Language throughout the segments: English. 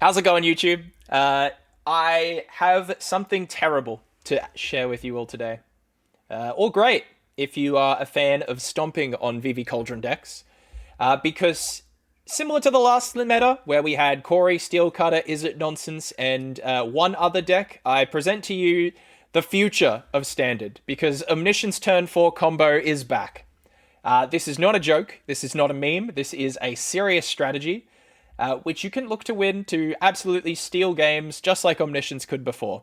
How's it going, YouTube? I have something terrible to share with you all today. Or great if you are a fan of stomping on VV Cauldron decks. Because similar to the last meta, where we had Corey, Steelcutter, Is It Nonsense, and one other deck, I present to you the future of Standard. Because Omniscience Turn 4 combo is back. This is not a joke. This is not a meme. This is a serious strategy which you can look to win to absolutely steal games just like Omniscience could before.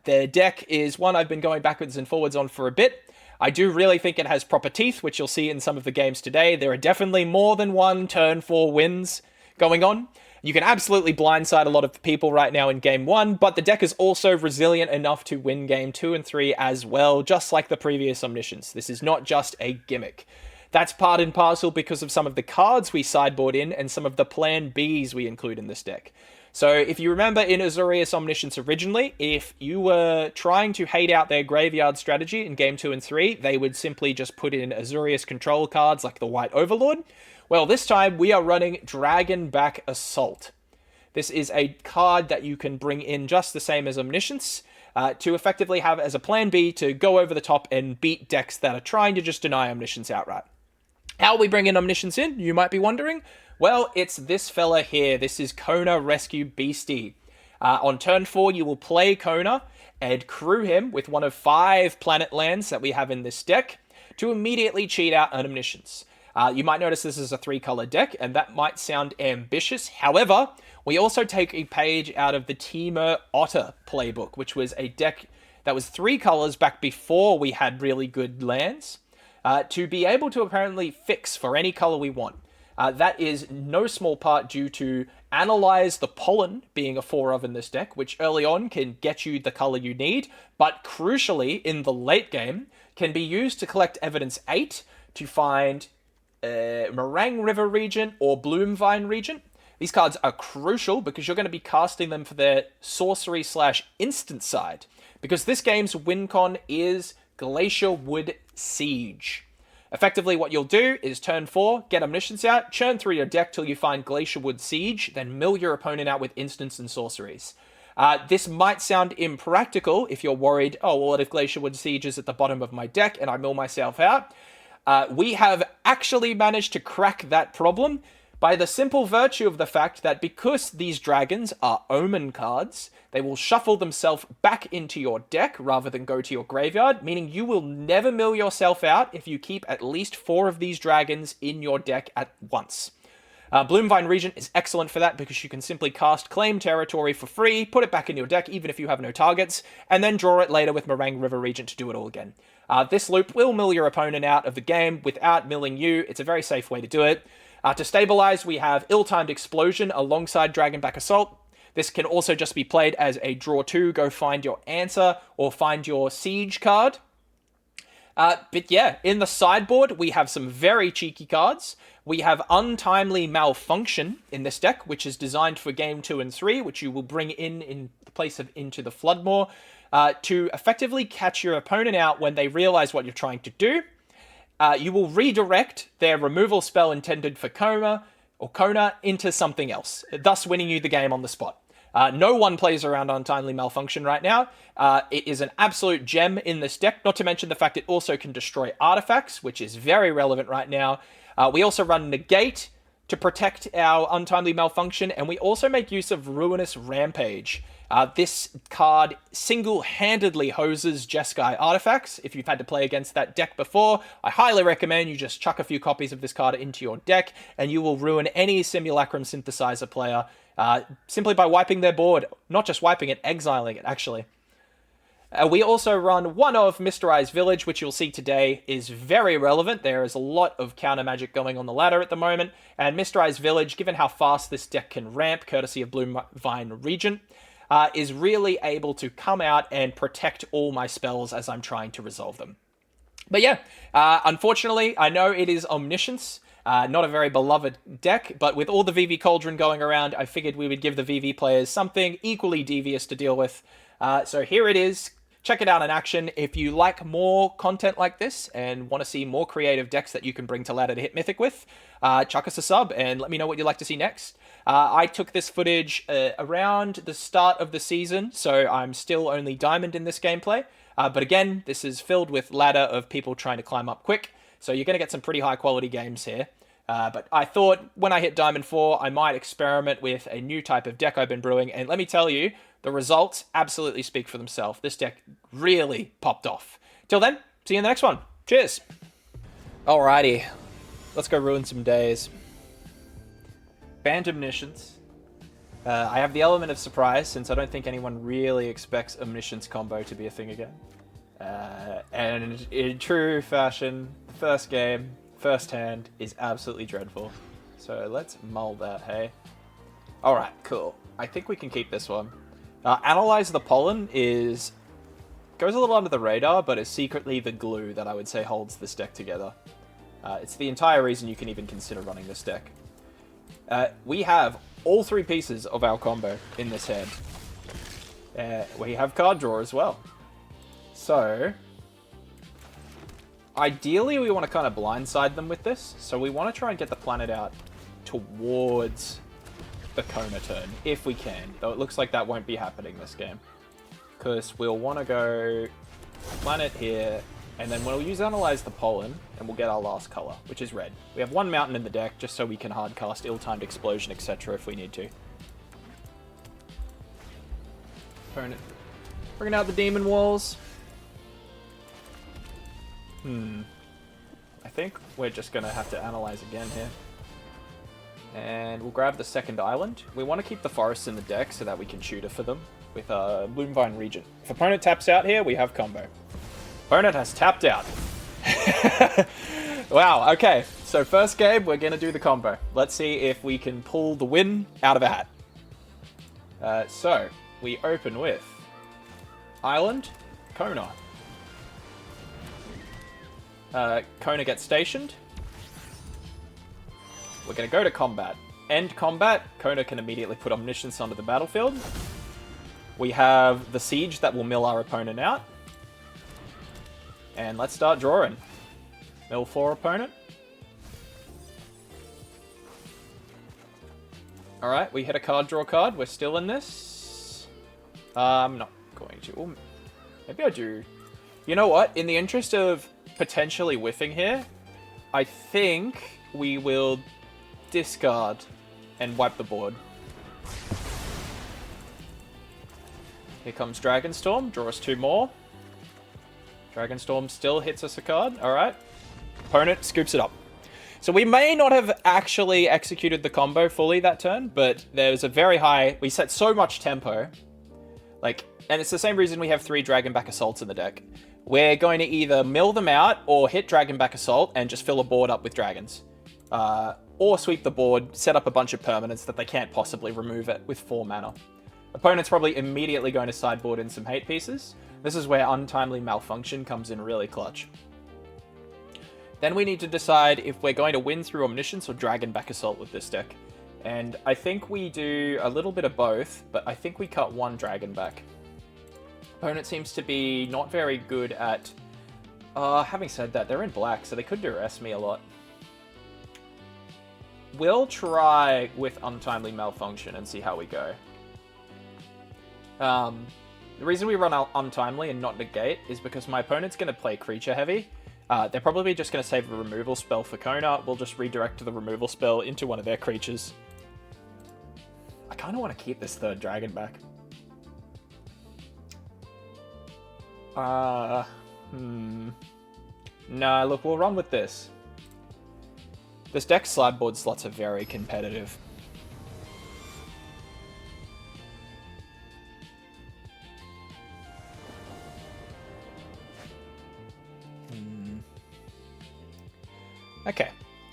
Their deck is one I've been going backwards and forwards on for a bit. I do really think it has proper teeth, which you'll see in some of the games today. There are definitely more than one turn 4 wins going on. You can absolutely blindside a lot of people right now in game 1, but the deck is also resilient enough to win game 2 and 3 as well, just like the previous Omniscience. This is not just a gimmick. That's part and parcel because of some of the cards we sideboard in and some of the plan Bs we include in this deck. So if you remember in Azorius Omniscience originally, if you were trying to hate out their graveyard strategy in game 2 and 3, they would simply just put in Azorius control cards like the White Overlord. Well, this time we are running Dragonback Assault. This is a card that you can bring in just the same as Omniscience, to effectively have as a plan B to go over the top and beat decks that are trying to just deny Omniscience outright. How we bring in Omniscience in, you might be wondering? Well, it's this fella here. This is Kona Rescue Beastie. On turn 4, you will play Kona and crew him with one of 5 planet lands that we have in this deck to immediately cheat out an Omniscience. You might notice this is a 3-color deck, and that might sound ambitious. However, we also take a page out of the Temur Otter playbook, which was a deck that was 3 colors back before we had really good lands. To be able to apparently fix for any color we want. That is no small part due to Analyze the Pollen being a 4 of in this deck, which early on can get you the color you need, but crucially in the late game can be used to collect Evidence 8 to find Meringue River Regent or Bloomvine Regent. These cards are crucial because you're going to be casting them for their sorcery/instant side, because this game's win con is Glacier Wood Siege. Effectively, what you'll do is turn 4, get Omniscience out, churn through your deck till you find Glacier Wood Siege, then mill your opponent out with instants and sorceries. This might sound impractical if you're worried, oh, well, what if Glacier Wood Siege is at the bottom of my deck and I mill myself out? We have actually managed to crack that problem by the simple virtue of the fact that because these dragons are omen cards, they will shuffle themselves back into your deck rather than go to your graveyard, meaning you will never mill yourself out if you keep at least 4 of these dragons in your deck at once. Bloomvine Regent is excellent for that because you can simply cast Claim Territory for free, put it back in your deck even if you have no targets, and then draw it later with Meringue River Regent to do it all again. This loop will mill your opponent out of the game without milling you. It's a very safe way to do it. To stabilize, we have Ill-Timed Explosion alongside Dragonback Assault. This can also just be played as a draw 2, go find your answer, or find your siege card. But yeah, in the sideboard, we have some very cheeky cards. We have Untimely Malfunction in this deck, which is designed for game 2 and 3, which you will bring in the place of Into the Floodmoor, to effectively catch your opponent out when they realize what you're trying to do. You will redirect their removal spell intended for Kona into something else, thus winning you the game on the spot. No one plays around Untimely Malfunction right now. It is an absolute gem in this deck, not to mention the fact it also can destroy artifacts, which is very relevant right now. We also run Negate to protect our Untimely Malfunction, and we also make use of Ruinous Rampage. This card single-handedly hoses Jeskai artifacts. If you've had to play against that deck before, I highly recommend you just chuck a few copies of this card into your deck, and you will ruin any Simulacrum Synthesizer player simply by wiping their board. Not just wiping it, exiling it, actually. We also run one of Mysterized Village, which you'll see today is very relevant. There is a lot of counter magic going on the ladder at the moment, and Mysterized Village, given how fast this deck can ramp, courtesy of Bloomvine Regent, is really able to come out and protect all my spells as I'm trying to resolve them. But yeah, unfortunately, I know it is Omniscience, not a very beloved deck, but with all the VV Cauldron going around, I figured we would give the VV players something equally devious to deal with. So here it is, check it out in action. If you like more content like this and want to see more creative decks that you can bring to ladder to hit Mythic with, chuck us a sub and let me know what you'd like to see next. I took this footage around the start of the season, so I'm still only Diamond in this gameplay. But again, this is filled with ladder of people trying to climb up quick, so you're going to get some pretty high quality games here. But I thought when I hit Diamond 4, I might experiment with a new type of deck I've been brewing, and let me tell you, the results absolutely speak for themselves. This deck really popped off. Till then, see you in the next one. Cheers! Alrighty, let's go ruin some days. Banned Omniscience. I have the element of surprise, since I don't think anyone really expects Omniscience combo to be a thing again. And in true fashion, the first game, first hand, is absolutely dreadful. So let's mull that, hey? Alright, cool. I think we can keep this one. Analyze the Pollen goes a little under the radar, but is secretly the glue that I would say holds this deck together. It's the entire reason you can even consider running this deck. We have all three pieces of our combo in this hand. We have card draw as well. So, ideally we want to kind of blindside them with this. So we want to try and get the planet out towards the Kona turn, if we can. Though it looks like that won't be happening this game. Because we'll want to go planet here, and then we'll use Analyze the Pollen, and we'll get our last color, which is red. We have one mountain in the deck, just so we can hardcast Ill-Timed Explosion, etc. if we need to. Opponent bringing out the Demon Walls. I think we're just going to have to Analyze again here. And we'll grab the second island. We want to keep the forests in the deck so that we can tutor for them with Bloomvine Regent. If opponent taps out here, we have combo. Opponent has tapped out. Wow, okay. So first game, we're going to do the combo. Let's see if we can pull the win out of a hat. So, we open with Island, Kona. Kona gets stationed. We're going to go to combat. End combat, Kona can immediately put Omniscience onto the battlefield. We have the Siege that will mill our opponent out. And let's start drawing. Mill 4 opponent. Alright, we hit a card, draw card. We're still in this. I'm not going to. Ooh, maybe I do. You know what? In the interest of potentially whiffing here, I think we will discard and wipe the board. Here comes Dragonstorm. Draw us 2 more. Dragonstorm still hits us a card. Alright. Opponent scoops it up. So we may not have actually executed the combo fully that turn, but there's a very high... We set so much tempo. And it's the same reason we have 3 Dragonback Assaults in the deck. We're going to either mill them out or hit Dragonback Assault and just fill a board up with dragons. Or sweep the board, set up a bunch of permanents that they can't possibly remove it with 4 mana. Opponent's probably immediately going to sideboard in some hate pieces. This is where Untimely Malfunction comes in really clutch. Then we need to decide if we're going to win through Omniscience or Dragonback Assault with this deck. And I think we do a little bit of both, but I think we cut 1 Dragonback. Opponent seems to be not very good at... having said that, they're in black, so they could duress me a lot. We'll try with Untimely Malfunction and see how we go. The reason we run Untimely and not Negate is because my opponent's going to play Creature Heavy. They're probably just going to save a removal spell for Kona. We'll just redirect the removal spell into one of their creatures. I kind of want to keep this 3rd dragon back. No, look, we'll run with this. This deck's sideboard slots are very competitive. Okay,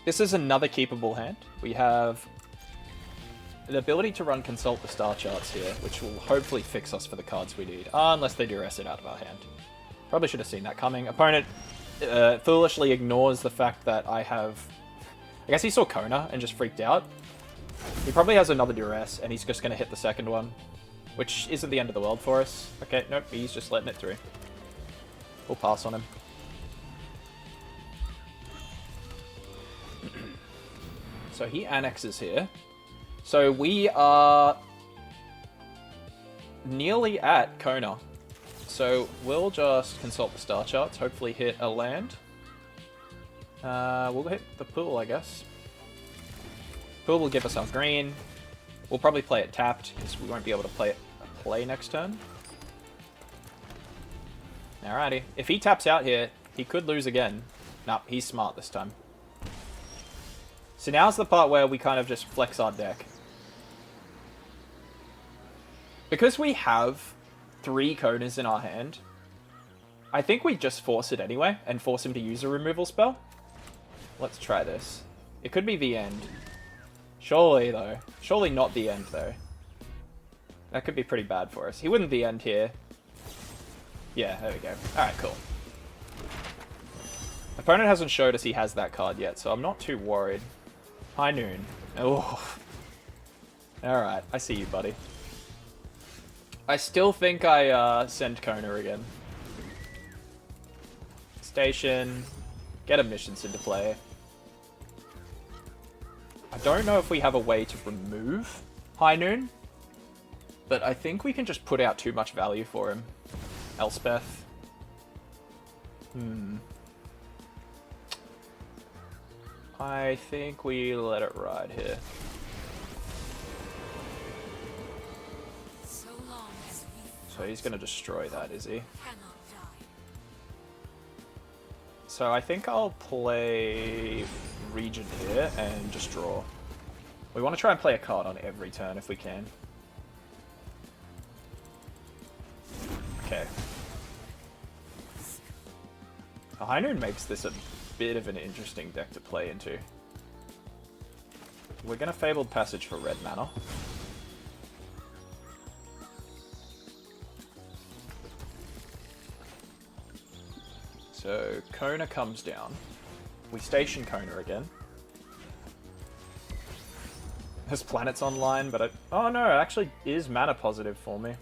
this is another keepable hand. We have the ability to run Consult the Star Charts here, which will hopefully fix us for the cards we need, unless they duress it out of our hand. Probably should have seen that coming. Opponent foolishly ignores the fact that I have... I guess he saw Kona and just freaked out. He probably has another duress, and he's just going to hit the second one. which isn't the end of the world for us. Okay, nope, he's just letting it through. We'll pass on him. So he annexes here. So we are nearly at Kona. So we'll just consult the star charts, hopefully hit a land. We'll hit the pool, I guess. Pool will give us our green. We'll probably play it tapped, because we won't be able to play next turn. Alrighty. If he taps out here, he could lose again. Nah, he's smart this time. So now's the part where we kind of just flex our deck. Because we have 3 Konas in our hand, I think we just force it anyway, and force him to use a removal spell. Let's try this. It could be the end. Surely, though. Surely not the end, though. That could be pretty bad for us. He wouldn't the end here. Yeah, there we go. Alright, cool. Opponent hasn't showed us he has that card yet, so I'm not too worried. High noon. Oh. Alright, I see you, buddy. I still think I send Kona again. Station. Get Omniscience into play. I don't know if we have a way to remove High Noon, but I think we can just put out too much value for him. Elspeth. I think we let it ride here. So he's going to destroy that, is he? So I think I'll play Regent here and just draw. We want to try and play a card on every turn if we can. Okay. A High Noon makes this a bit of an interesting deck to play into. We're going to Fabled Passage for red mana. So Kona comes down. We station Kona again. There's planets online, but oh no, it actually is mana positive for me.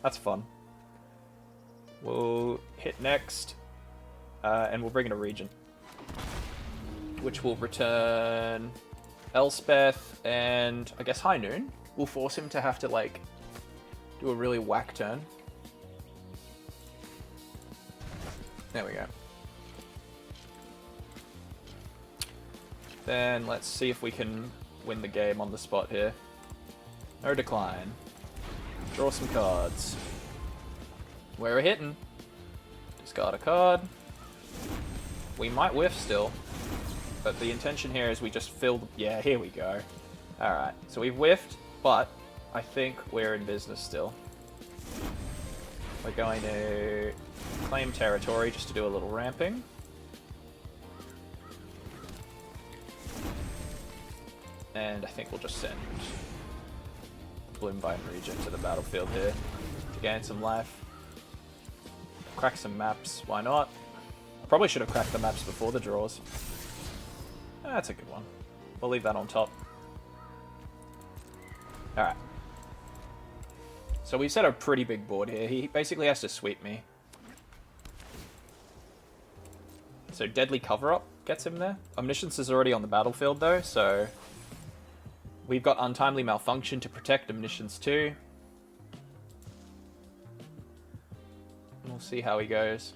That's fun. We'll hit next, and we'll bring in a Regent, which will return Elspeth and I guess High Noon. We'll force him to have to like do a really whack turn. There we go. Then let's see if we can win the game on the spot here. No decline. Draw some cards. We're hitting. Discard a card. We might whiff still, but the intention here is we just fill the... Yeah, here we go. Alright, so we've whiffed, but I think we're in business still. We're going to claim territory just to do a little ramping. And I think we'll just send Bloomvine Regent to the battlefield here to gain some life. Crack some maps, why not? I probably should have cracked the maps before the draws. That's a good one. We'll leave that on top. Alright. So we've set a pretty big board here. He basically has to sweep me. So Deadly Cover-Up gets him there. Omniscience is already on the battlefield though, so... We've got Untimely Malfunction to protect Omniscience too. We'll see how he goes.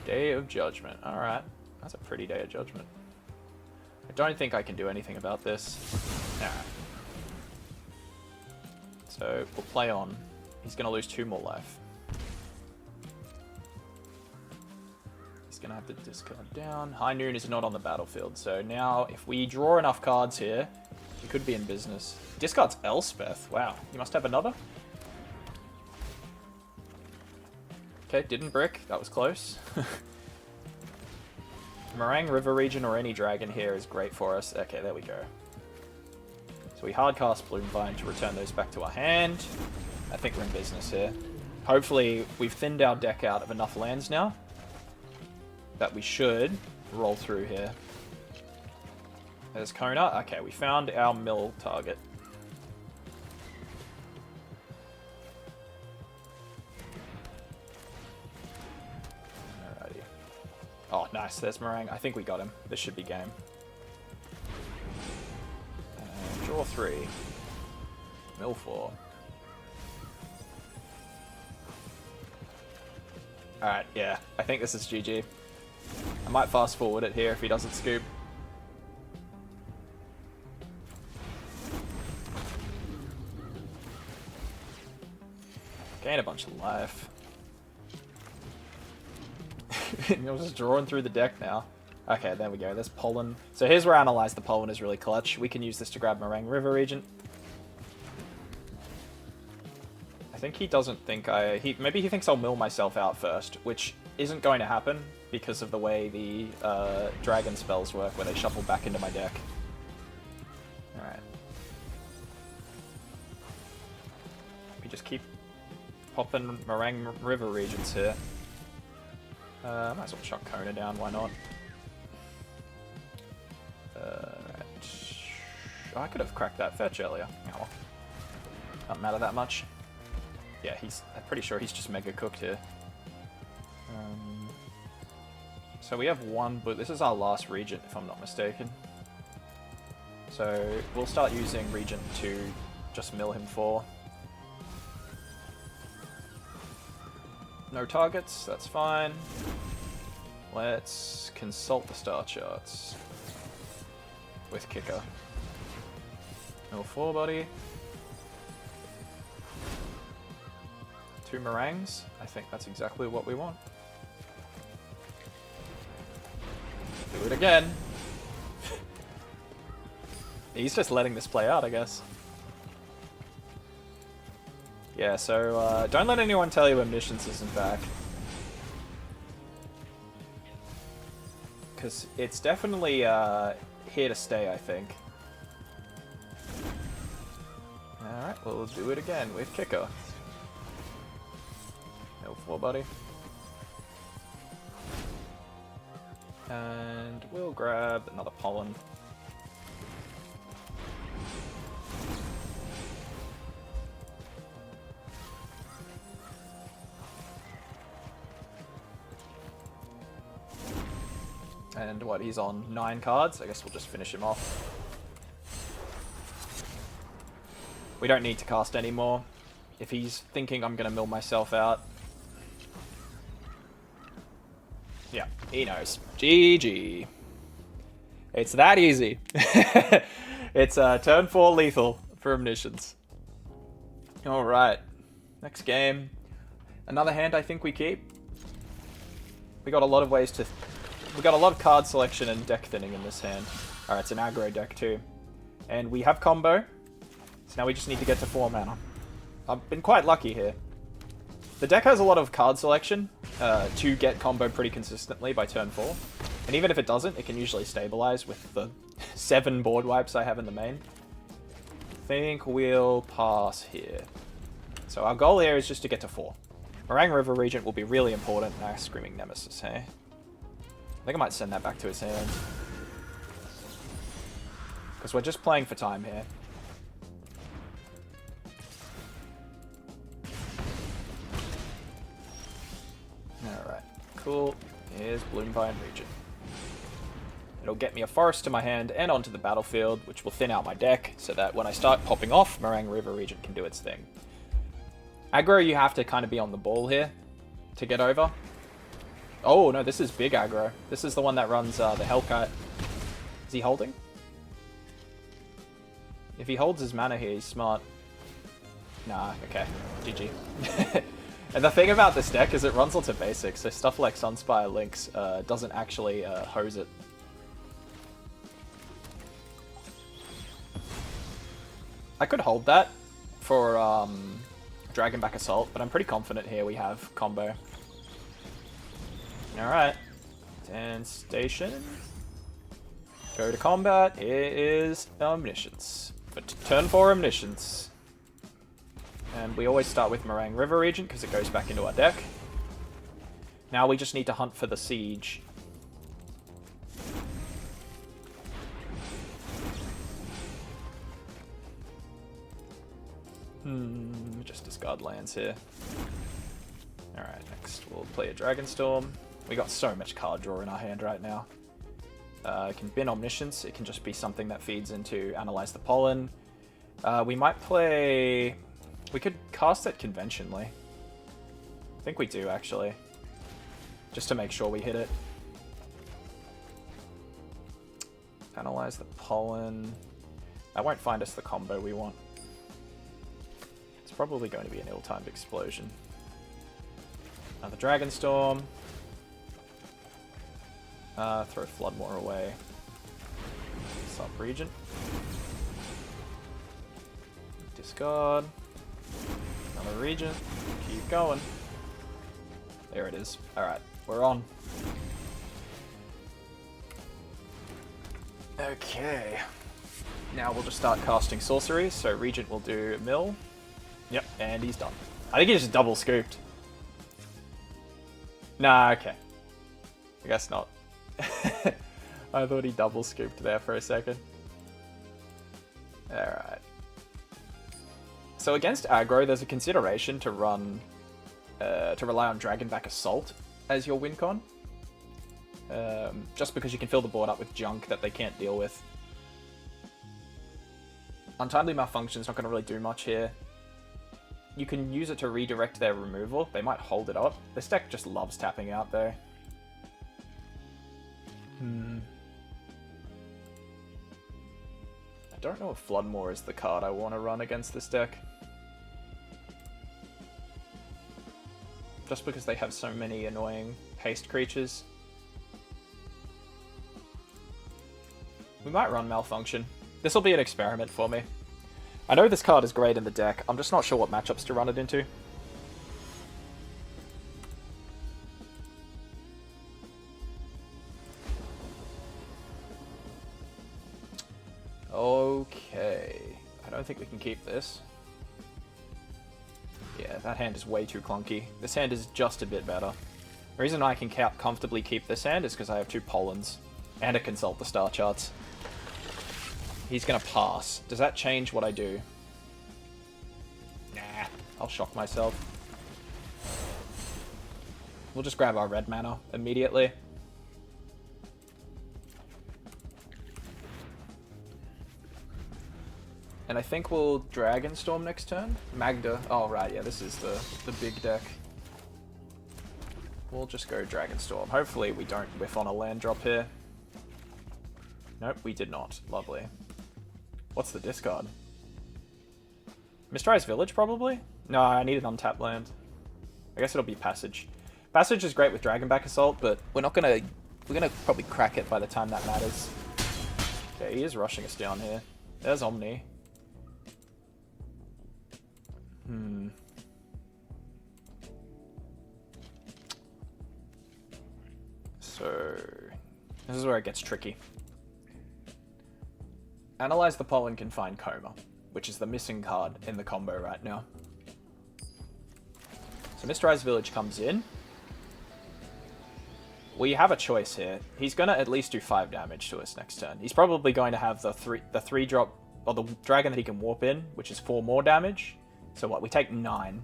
Day of Judgment. Alright. That's a pretty Day of Judgment. I don't think I can do anything about this. Alright. So, we'll play on. He's going to lose 2 more life. He's going to have to discard down. High Noon is not on the battlefield, so now if we draw enough cards here, we could be in business. Discards Elspeth. Wow. You must have another? Okay, didn't brick. That was close. Meringue, River Region, or any dragon here is great for us. Okay, there we go. So we hardcast Bloomvine to return those back to our hand. I think we're in business here. Hopefully, we've thinned our deck out of enough lands now that we should roll through here. There's Kona. Okay, we found our mill target. Nice, there's Meringue. I think we got him. This should be game. Draw 3. Mill 4. Alright, yeah. I think this is GG. I might fast forward it here if he doesn't scoop. Gain a bunch of life. You're just drawing through the deck now. Okay, there we go. There's Pollen. So here's where I analyze the Pollen is really clutch. We can use this to grab Meringue River Regent. I think he doesn't think maybe he thinks I'll mill myself out first, which isn't going to happen because of the way the dragon spells work, where they shuffle back into my deck. Alright. We just keep popping Meringue River Regents here. Might as well chuck Kona down, why not? Right. I could have cracked that fetch earlier. Oh well. Doesn't matter that much. Yeah, I'm pretty sure he's just mega cooked here. So we have one, but this is our last Regent, if I'm not mistaken. So we'll start using Regent to just mill him for. No targets, that's fine. Let's consult the star charts with Kicker. No 4 body. 2 Meringues. I think that's exactly what we want. Do it again. He's just letting this play out, I guess. Yeah, so don't let anyone tell you Omniscience isn't back. Because it's definitely here to stay, I think. Alright, we'll do it again with Kicker. No 4 body. And we'll grab another Pollen. And what, he's on 9 cards? I guess we'll just finish him off. We don't need to cast anymore. If he's thinking I'm going to mill myself out. Yeah, he knows. GG. It's that easy. It's turn 4 lethal for Omniscience. Alright. Next game. Another hand I think we keep. We got a lot of ways to... We got a lot of card selection and deck thinning in this hand. Alright, it's an aggro deck too. And we have combo. So now we just need to get to 4 mana. I've been quite lucky here. The deck has a lot of card selection to get combo pretty consistently by turn 4. And even if it doesn't, it can usually stabilize with the 7 board wipes I have in the main. I think we'll pass here. So our goal here is just to get to 4. Meringue River Regent will be really important. Nah, Screaming Nemesis, hey? I think I might send that back to his hand. Because we're just playing for time here. Alright, cool. Here's Bloomvine Regent. It'll get me a forest to my hand and onto the battlefield, which will thin out my deck, so that when I start popping off, Meringue River Regent can do its thing. Aggro, you have to kind of be on the ball here to get over. Oh, no, this is big aggro. This is the one that runs the Hellkite. Is he holding? If he holds his mana here, he's smart. Nah, okay. GG. And the thing about this deck is it runs lots of basics, so stuff like Sunspire Lynx doesn't actually hose it. I could hold that for Dragonback Assault, but I'm pretty confident here we have combo. Alright. And station. Go to combat. Here is Omniscience. But turn 4 Omniscience. And we always start with Meringue River Regent because it goes back into our deck. Now we just need to hunt for the siege. Just discard lands here. Alright, next we'll play a Dragonstorm. We got so much card draw in our hand right now. It can bin Omniscience. It can just be something that feeds into Analyze the Pollen. We might play... We could cast it conventionally. I think we do, actually. Just to make sure we hit it. Analyze the Pollen. That won't find us the combo we want. It's probably going to be an ill-timed explosion. Another Dragonstorm. Throw Floodmore away. Sub-Regent. Discard. Another Regent. Keep going. There it is. Alright, we're on. Okay. Now we'll just start casting sorceries. So Regent will do Mill. Yep, and he's done. I think he just double scooped. Nah, okay. I guess not. I thought he double scooped there for a second. Alright. So against aggro, there's a consideration to run... to rely on Dragonback Assault as your win con. Just because you can fill the board up with junk that they can't deal with. Untimely Malfunction's not going to really do much here. You can use it to redirect their removal. They might hold it up. This deck just loves tapping out, though. I don't know if Floodmore is the card I want to run against this deck. Just because they have so many annoying haste creatures. We might run Malfunction. This will be an experiment for me. I know this card is great in the deck, I'm just not sure what matchups to run it into. Okay. I don't think we can keep this. Yeah, that hand is way too clunky. This hand is just a bit better. The reason I can comfortably keep this hand is because I have 2 Pollens and a Consult the Star Charts. He's gonna pass. Does that change what I do? Nah, I'll shock myself. We'll just grab our red mana immediately. And I think we'll Dragonstorm next turn. Magda. Oh, right, yeah, this is the big deck. We'll just go Dragonstorm. Hopefully we don't whiff on a land drop here. Nope, we did not. Lovely. What's the discard? Mistrise Village, probably? No, I need an untapped land. I guess it'll be Passage. Passage is great with Dragonback Assault, but we're gonna probably crack it by the time that matters. Okay, he is rushing us down here. There's Omni. So, this is where it gets tricky. Analyze the Pollen can find Coma, which is the missing card in the combo right now. So Mistrise Village comes in. We have a choice here. He's going to at least do 5 damage to us next turn. He's probably going to have the 3-drop, or the dragon that he can warp in, which is 4 more damage. So what, we take 9.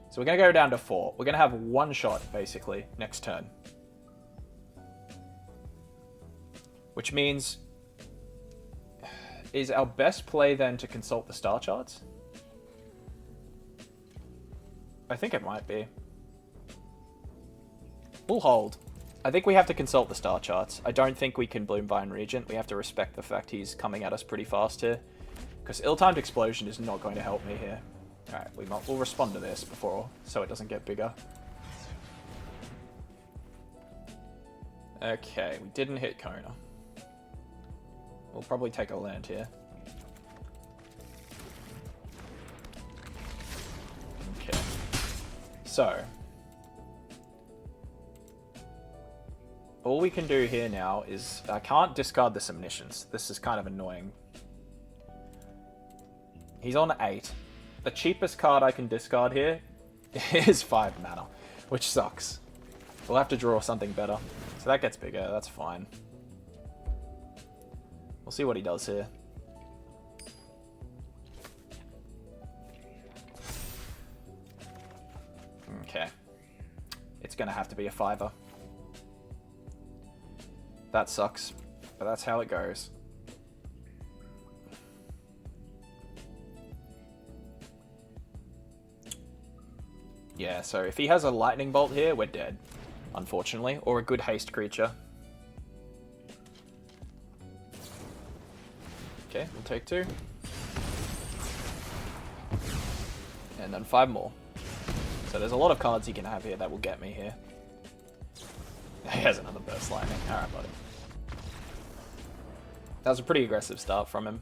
So we're going to go down to 4. We're going to have 1 shot, basically, next turn. Which means... Is our best play then to consult the star charts? I think it might be. We'll hold. I think we have to consult the star charts. I don't think we can Bloomvine Regent. We have to respect the fact he's coming at us pretty fast here. Because ill-timed explosion is not going to help me here. Alright, we'll respond to this before, so it doesn't get bigger. Okay, we didn't hit Kona. We'll probably take a land here. Okay. So. All we can do here now is... I can't discard this Omniscience. This is kind of annoying. He's on 8. The cheapest card I can discard here is 5 mana, which sucks. We'll have to draw something better. So that gets bigger, that's fine. We'll see what he does here. Okay. it's going to have to be a 5-er. That sucks, but that's how it goes. Yeah, so if he has a lightning bolt here, we're dead, unfortunately, or a good haste creature. Okay, we'll take 2. And then 5 more. So there's a lot of cards he can have here that will get me here. He has another burst lightning. Alright, buddy. That was a pretty aggressive start from him,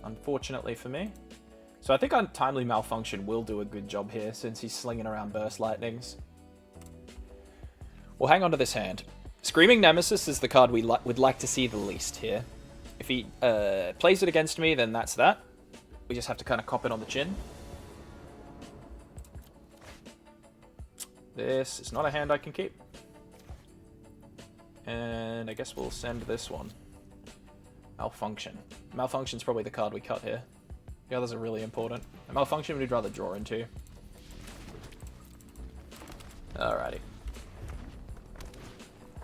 unfortunately for me. So I think Untimely Malfunction will do a good job here, since he's slinging around burst lightnings. We'll hang on to this hand. Screaming Nemesis is the card we would like to see the least here. If he plays it against me, then that's that. We just have to kind of cop it on the chin. This is not a hand I can keep. And I guess we'll send this one. Malfunction. Malfunction's probably the card we cut here. The others are really important. A Malfunction we'd rather draw into. Alrighty.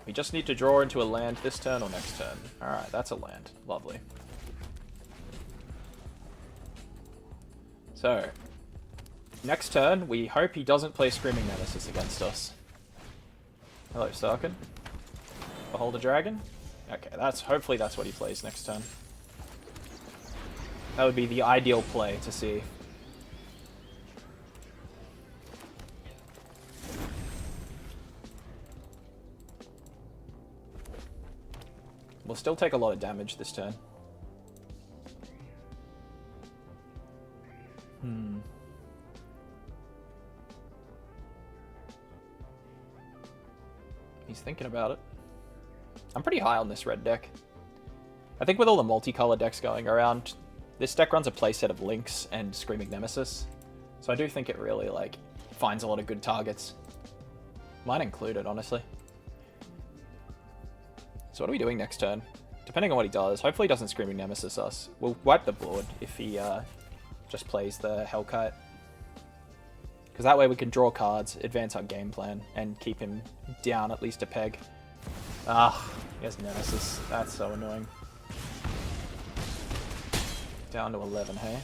We just need to draw into a land this turn or next turn. Alright, that's a land. Lovely. So, next turn, we hope he doesn't play Screaming Nemesis against us. Hello, Starkin. Behold a Dragon? Okay, hopefully that's what he plays next turn. That would be the ideal play to see. We'll still take a lot of damage this turn. He's thinking about it. I'm pretty high on this red deck. I think with all the multicolor decks going around, this deck runs a playset of Lynx and Screaming Nemesis. So I do think it really, like, finds a lot of good targets. Mine included, honestly. So what are we doing next turn? Depending on what he does, hopefully he doesn't Screaming Nemesis us. We'll wipe the board if he just plays the Hellkite. Because that way we can draw cards, advance our game plan, and keep him down at least a peg. Ah, he has Nemesis. That's so annoying. Down to 11, hey?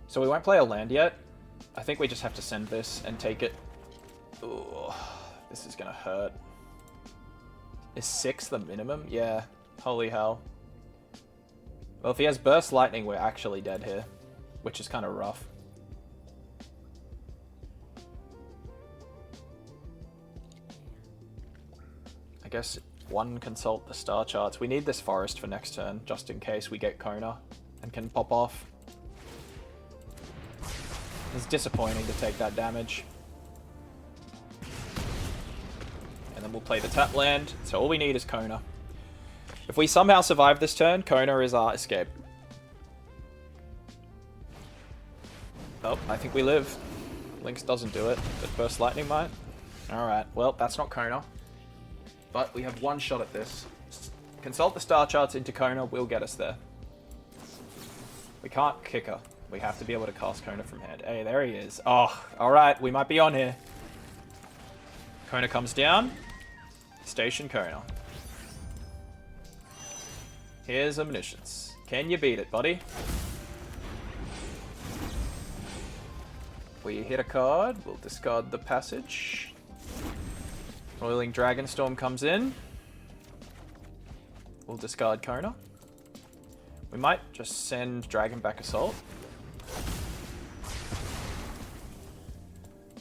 So we won't play a land yet. I think we just have to send this and take it. Ooh, this is gonna hurt. Is 6 the minimum? Yeah. Holy hell. Well, if he has Burst Lightning, we're actually dead here, which is kind of rough. I guess one consult the star charts. We need this forest for next turn, just in case we get Kona and can pop off. It's disappointing to take that damage. And then we'll play the tap land, so all we need is Kona. If we somehow survive this turn, Kona is our escape. Oh, I think we live. Lynx doesn't do it, but Burst Lightning might. Alright, well, that's not Kona. But we have one shot at this. Consult the star charts into Kona will get us there. We can't kick her. We have to be able to cast Kona from hand. Hey, there he is. Oh, alright, we might be on here. Kona comes down. Station Kona. Here's Omniscience. Can you beat it, buddy? We hit a card. We'll discard the passage. Roiling Dragonstorm comes in. We'll discard Kona. We might just send Dragonback Assault.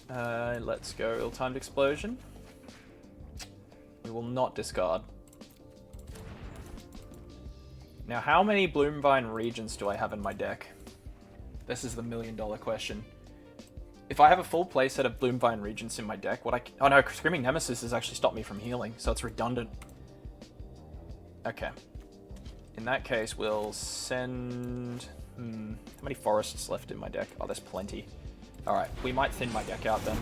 Let's go Ill-Timed Explosion. We will not discard. Now, how many Bloomvine Regents do I have in my deck? This is the million-dollar question. If I have a full playset of Bloomvine Regents in my deck, oh no, Screaming Nemesis has actually stopped me from healing, so it's redundant. Okay. In that case, we'll send... How many forests left in my deck? Oh, there's plenty. Alright, we might thin my deck out then.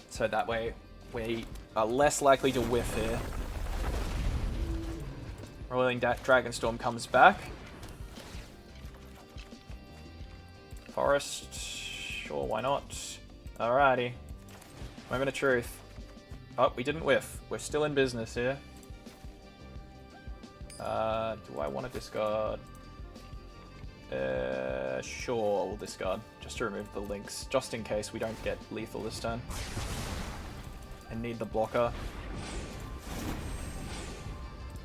So that way, we are less likely to whiff here. Roiling Dragonstorm comes back. Forest. Sure, why not? Alrighty. Moment of truth. Oh, we didn't whiff. We're still in business here. Do I want to discard? Sure, we'll discard. Just to remove the links, just in case we don't get lethal this turn. And need the blocker.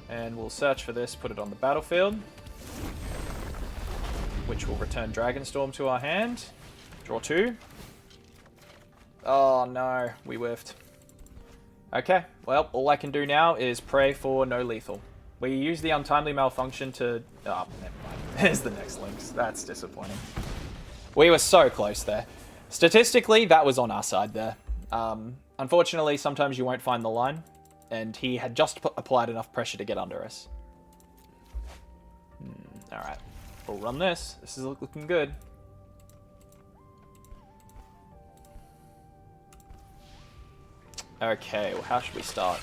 And we'll search for this, put it on the battlefield. Which will return Dragonstorm to our hand. Draw 2. Oh no, we whiffed. Okay, well, all I can do now is pray for no lethal. We use the Untimely Malfunction to... Oh, never mind. There's the next links. That's disappointing. We were so close there. Statistically, that was on our side there. Unfortunately, sometimes you won't find the line, and he had just applied enough pressure to get under us. Alright, we'll run this. This is looking good. Okay, well, how should we start?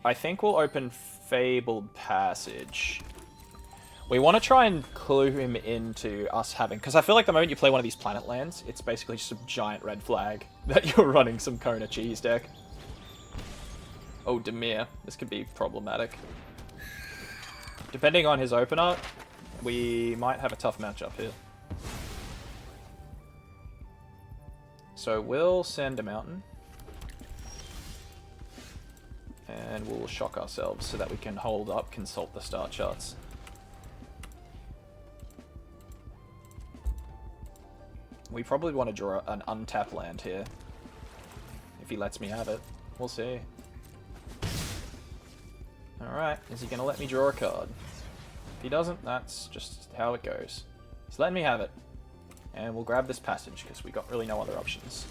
I think we'll open Fabled Passage. We want to try and clue him into us having... Because I feel like the moment you play one of these planet lands, it's basically just a giant red flag that you're running some Kona Cheese deck. Oh, Demir. This could be problematic. Depending on his opener, we might have a tough matchup here. So we'll send a mountain. And we'll shock ourselves so that we can hold up, consult the start charts. We probably want to draw an untapped land here. If he lets me have it. We'll see. Alright, is he going to let me draw a card? If he doesn't, that's just how it goes. He's letting me have it. And we'll grab this passage, because we got really no other options.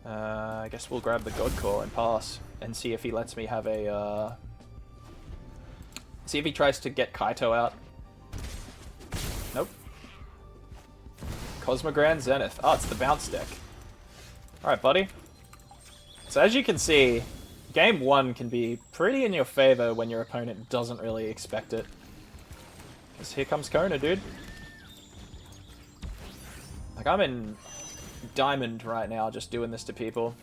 I guess we'll grab the God Core and pass, and see if he lets me have a, see if he tries to get Kaito out. Nope. Cosmogrand Zenith. Oh, it's the bounce deck. Alright, buddy. So as you can see, game 1 can be pretty in your favor when your opponent doesn't really expect it. Because here comes Kona, dude. Like, I'm in Diamond right now, just doing this to people.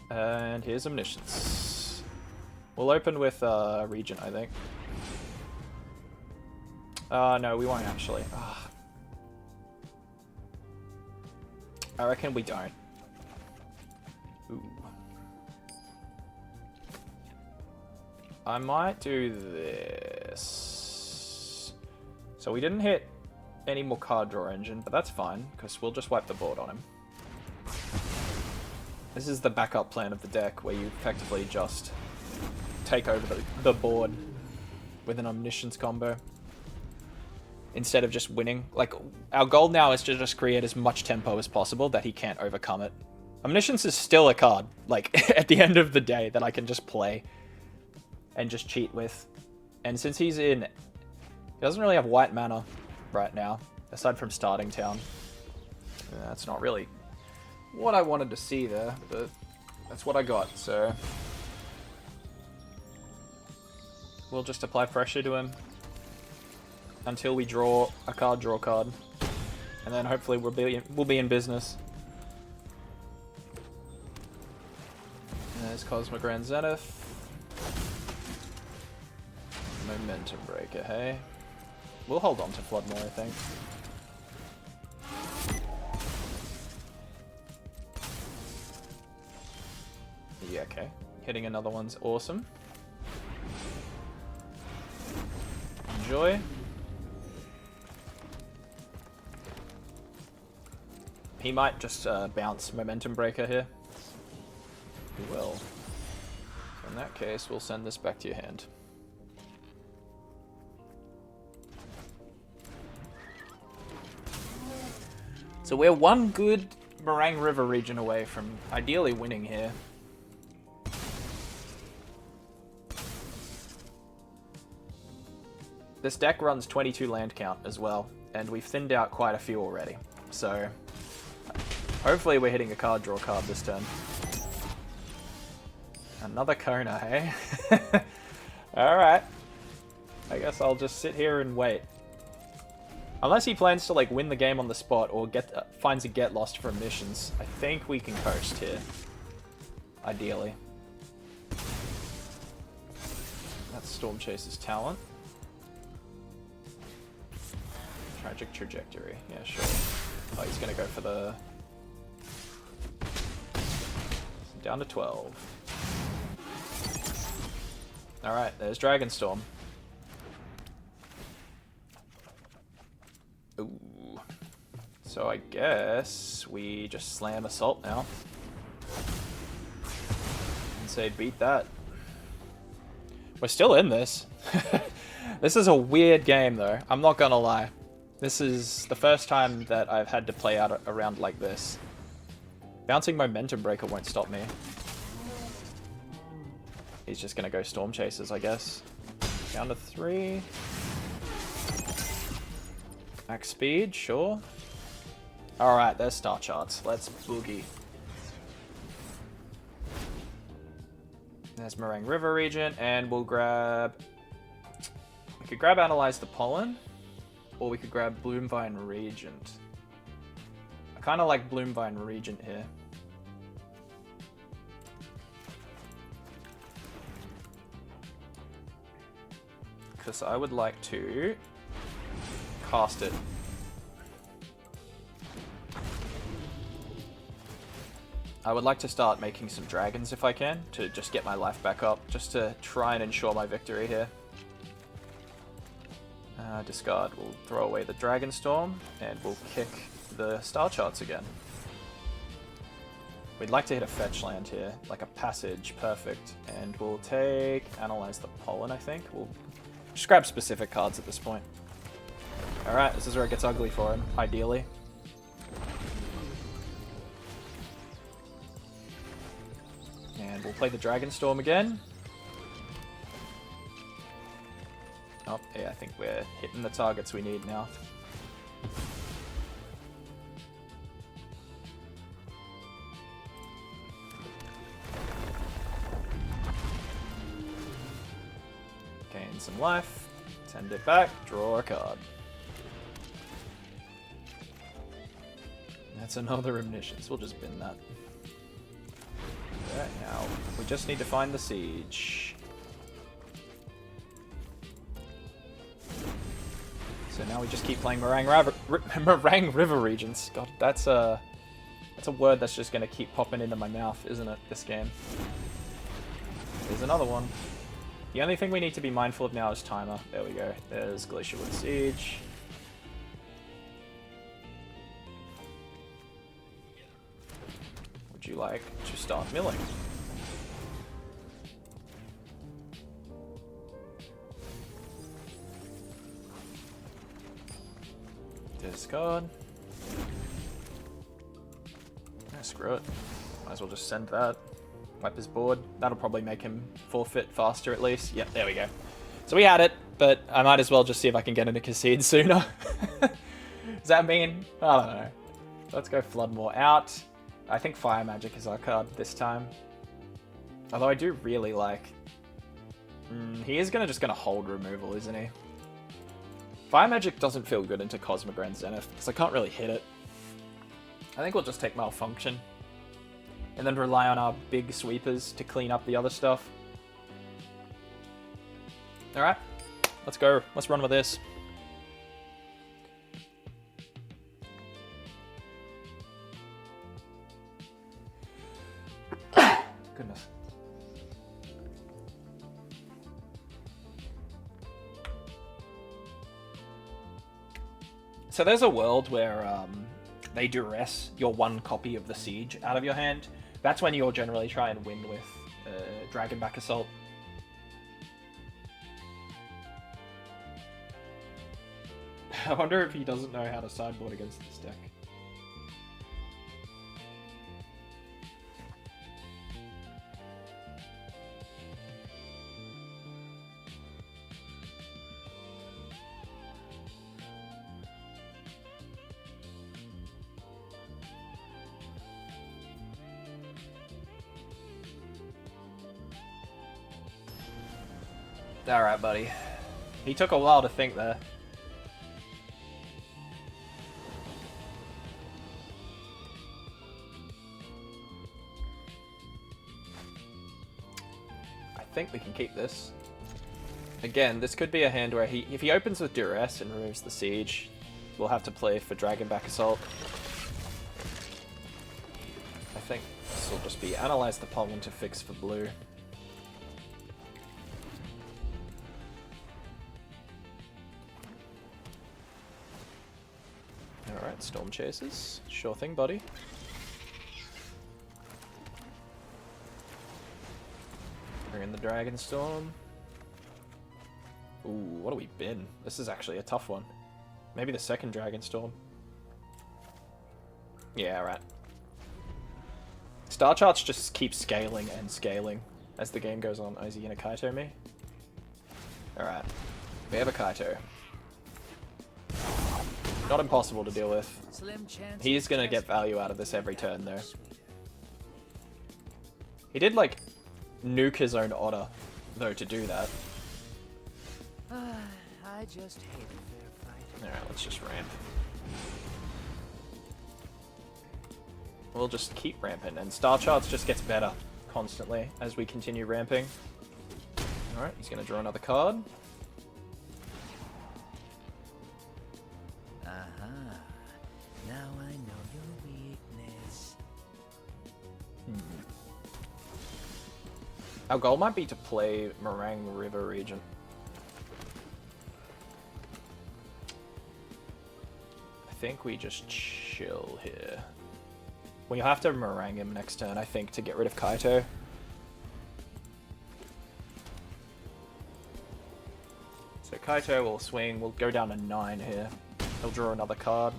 And here's Omniscience. We'll open with Regent, I think. No, we won't actually. I reckon we don't. Ooh. I might do this. So we didn't hit any more card draw engine, but that's fine, because we'll just wipe the board on him. This is the backup plan of the deck, where you effectively just take over the board with an Omniscience combo. Instead of just winning. Like, our goal now is to just create as much tempo as possible that he can't overcome it. Omniscience is still a card, like, at the end of the day, that I can just play and just cheat with. And since he's in... He doesn't really have white mana right now, aside from Starting Town. That's not really what I wanted to see there, but that's what I got, so... We'll just apply pressure to him until we draw a card, and then hopefully we'll be in business. There's Cosmogrand Zenith. Momentum Breaker, hey? We'll hold on to Floodmore, I think. Yeah, okay. Hitting another one's awesome. Enjoy. He might just bounce Momentum Breaker here. He will. So in that case, we'll send this back to your hand. So we're one good Meringue River region away from ideally winning here. This deck runs 22 land count as well, and we've thinned out quite a few already. So hopefully we're hitting a card draw card this turn. Another Kona, hey? Alright. I guess I'll just sit here and wait. Unless he plans to like win the game on the spot or finds a get lost from missions, I think we can coast here. Ideally. That's Storm Chaser's talent. Tragic Trajectory. Yeah, sure. Oh, he's gonna go for the... Down to 12. Alright, there's Dragonstorm. Ooh. So I guess we just slam Assault now. And say beat that. We're still in this. This is a weird game though, I'm not gonna lie. This is the first time that I've had to play out a round like this. Bouncing Momentum Breaker won't stop me. He's just gonna go Storm Chasers, I guess. Down to 3. Max speed, sure. Alright, there's Star Charts. Let's boogie. There's Meringue River region, and we'll grab... We could grab Analyze the Pollen, or we could grab Bloomvine Regent. I kind of like Bloomvine Regent here. Because I would like to cast it. I would like to start making some dragons if I can, to just get my life back up, just to try and ensure my victory here. Discard, we'll throw away the Dragonstorm, and we'll kick the Star Charts again. We'd like to hit a fetch land here, like a passage, perfect. And we'll take, Analyze the Pollen, I think. We'll just grab specific cards at this point. Alright, this is where it gets ugly for him, ideally. And we'll play the Dragonstorm again. Oh, yeah, I think we're hitting the targets we need now. Gain some life, send it back, draw a card. That's another Omniscience, we'll just bin that. Okay, now we just need to find the Siege. So now we just keep playing Meringue River regions. God, that's a word that's just gonna keep popping into my mouth, isn't it, this game? There's another one. The only thing we need to be mindful of now is timer. There we go. There's Glacierwood Siege. Would you like to start milling? Discard. Yeah, screw it. Might as well just send that. Wipe his board. That'll probably make him forfeit faster at least. Yep, there we go. So we had it, but I might as well just see if I can get into Concede sooner. Does that mean? I don't know. Let's go Floodmore out. I think Fire Magic is our card this time. Although I do really like... he is just gonna hold removal, isn't he? Fire Magic doesn't feel good into Cosmogran Zenith, because I can't really hit it. I think we'll just take Malfunction. And then rely on our big sweepers to clean up the other stuff. Alright, let's go. Let's run with this. Goodness. So there's a world where they duress your one copy of the Siege out of your hand. That's when you'll generally try and win with Dragonback Assault. I wonder if he doesn't know how to sideboard against this deck. Alright, buddy. He took a while to think there. think we can keep this. Again, this could be a hand where if he opens with Duress and removes the Siege, we'll have to play for Dragonback Assault. I think this will just be Analyze the Pollen to fix for blue. Alright, Storm Chasers. Sure thing, buddy. Bring in the Dragon Storm. Ooh, what have we been? This is actually a tough one. Maybe the second Dragon Storm. Yeah, right. Star charts just keep scaling and scaling as the game goes on. Oh, is he gonna Kaito me? Alright. We have a Kaito. Not impossible to deal with. He's gonna get value out of this every turn, though. He did, like, nuke his own Otter, though, to do that. I just hate a fair fight. Alright, let's just ramp. We'll just keep ramping, and Star Charts just gets better constantly as we continue ramping. Alright, he's gonna draw another card. Now I know your weakness. Our goal might be to play Meringue River region. I think we just chill here. We have to Meringue him next turn, I think, to get rid of Kaito. So Kaito will swing, we'll go down to 9 here. He'll draw another card.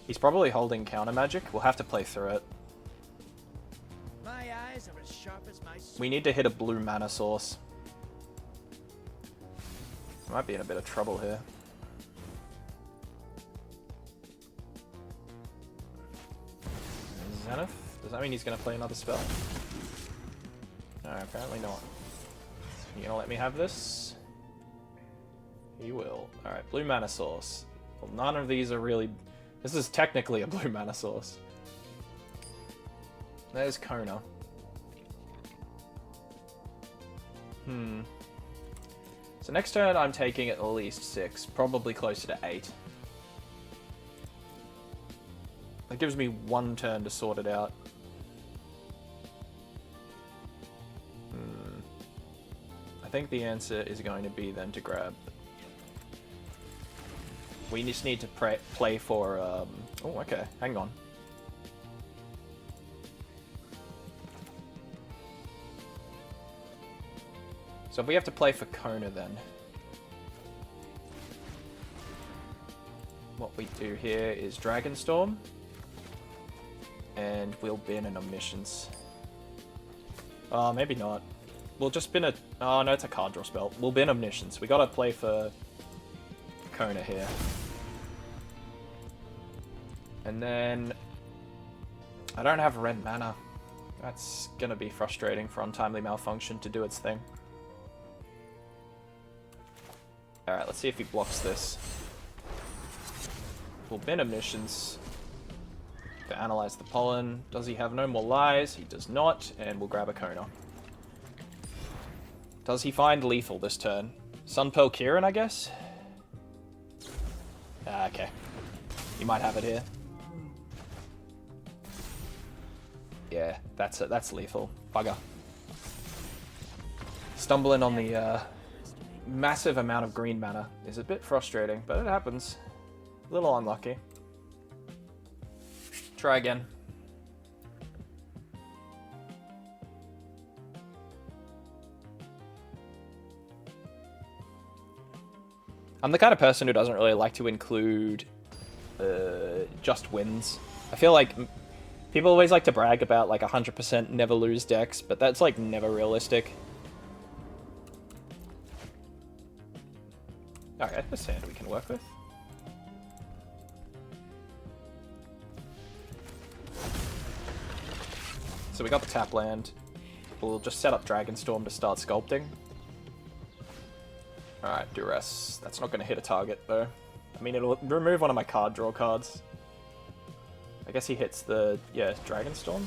He's probably holding counter magic. We'll have to play through it. My eyes are as sharp as my We need to hit a blue mana source. Might be in a bit of trouble here. Zenith? Does that mean he's going to play another spell? No, apparently not. You gonna let me have this? He will. Alright, blue mana source. Well, none of these are really... This is technically a blue mana source. There's Kona. So next turn I'm taking at least 6, probably closer to 8. That gives me 1 turn to sort it out. I think the answer is going to be then to grab... We just need to play for... Oh, okay. Hang on. So if we have to play for Kona then... What we do here is Dragonstorm. And we'll bin an Omniscience. Oh, maybe not. We'll just bin a... Oh, no, it's a card draw spell. We'll bin Omniscience. We gotta play for Kona here. And then... I don't have red mana. That's gonna be frustrating for Untimely Malfunction to do its thing. Alright, let's see if he blocks this. We'll bin Omniscience to analyze the pollen. Does he have no more lies? He does not, and we'll grab a Kona. Does he find lethal this turn? Sunpearl Kieran, I guess? Ah, okay. You might have it here. Yeah, that's it. That's lethal. Bugger. Stumbling on the massive amount of green mana is a bit frustrating, but it happens. A little unlucky. Try again. I'm the kind of person who doesn't really like to include just wins. I feel like people always like to brag about like 100% never lose decks, but that's like never realistic. Okay, this hand we can work with. So we got the tap land. We'll just set up Dragonstorm to start sculpting. Alright, Duress. That's not going to hit a target, though. I mean, it'll remove one of my card draw cards. I guess he hits the, yeah, Dragonstorm.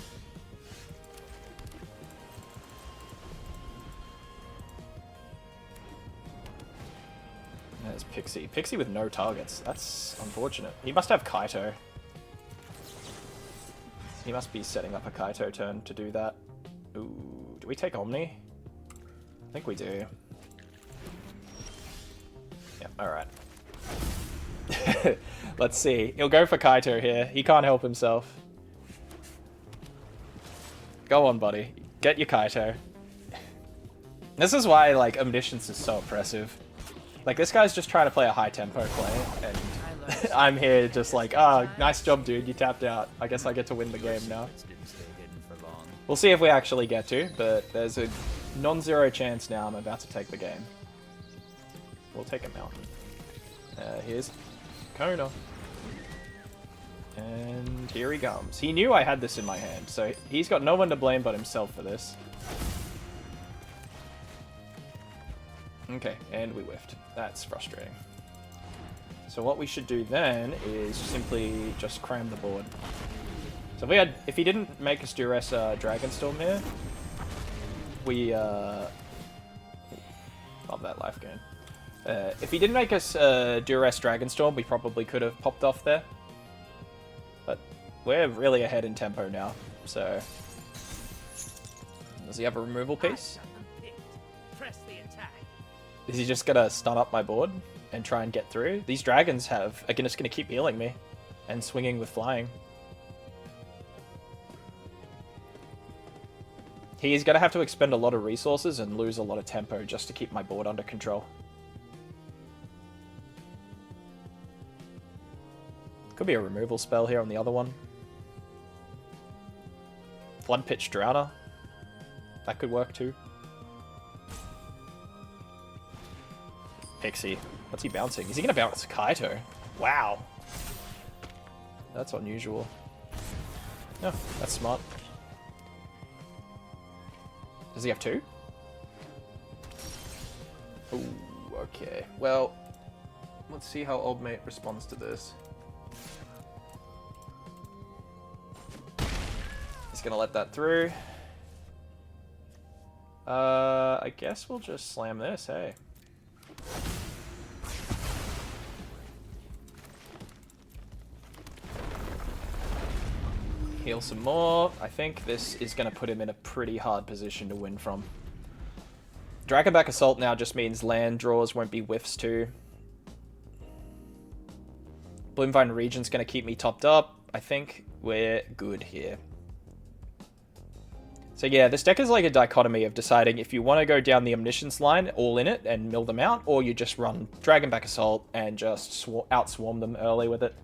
There's Pixie. Pixie with no targets. That's unfortunate. He must have Kaito. He must be setting up a Kaito turn to do that. Ooh, do we take Omni? I think we do. Yep, alright. Let's see. He'll go for Kaito here. He can't help himself. Go on, buddy. Get your Kaito. This is why, like, Omniscience is so oppressive. Like, this guy's just trying to play a high-tempo play, and I'm here just like, ah, nice job, dude. You tapped out. I guess I get to win the game now. We'll see if we actually get to, but there's a non-zero chance now I'm about to take the game. We'll take a mountain. Here's Kona. And here he comes. He knew I had this in my hand, so he's got no one to blame but himself for this. Okay, and we whiffed. That's frustrating. So what we should do then is simply just cram the board. So if he didn't make us Duress Dragonstorm here, we love that life gain. If he didn't make us Duress Dragonstorm, we probably could have popped off there. But we're really ahead in tempo now, so... Does he have a removal piece? Is he just gonna stun up my board and try and get through? These dragons are just gonna keep healing me and swinging with flying. He's gonna have to expend a lot of resources and lose a lot of tempo just to keep my board under control. Could be a removal spell here on the other one. Flood Pitch Drowner. That could work too. Pixie. What's he bouncing? Is he going to bounce Kaito? Wow. That's unusual. No, that's smart. Does he have two? Ooh, okay. Well, let's see how Old Mate responds to this. He's going to let that through. I guess we'll just slam this, hey. Heal some more. I think this is going to put him in a pretty hard position to win from. Dragonback Assault now just means land draws won't be whiffs too. Bloomvine Regent's going to keep me topped up. I think we're good here. So yeah, this deck is like a dichotomy of deciding if you want to go down the Omniscience line, all in it, and mill them out, or you just run Dragonback Assault and just outswarm them early with it.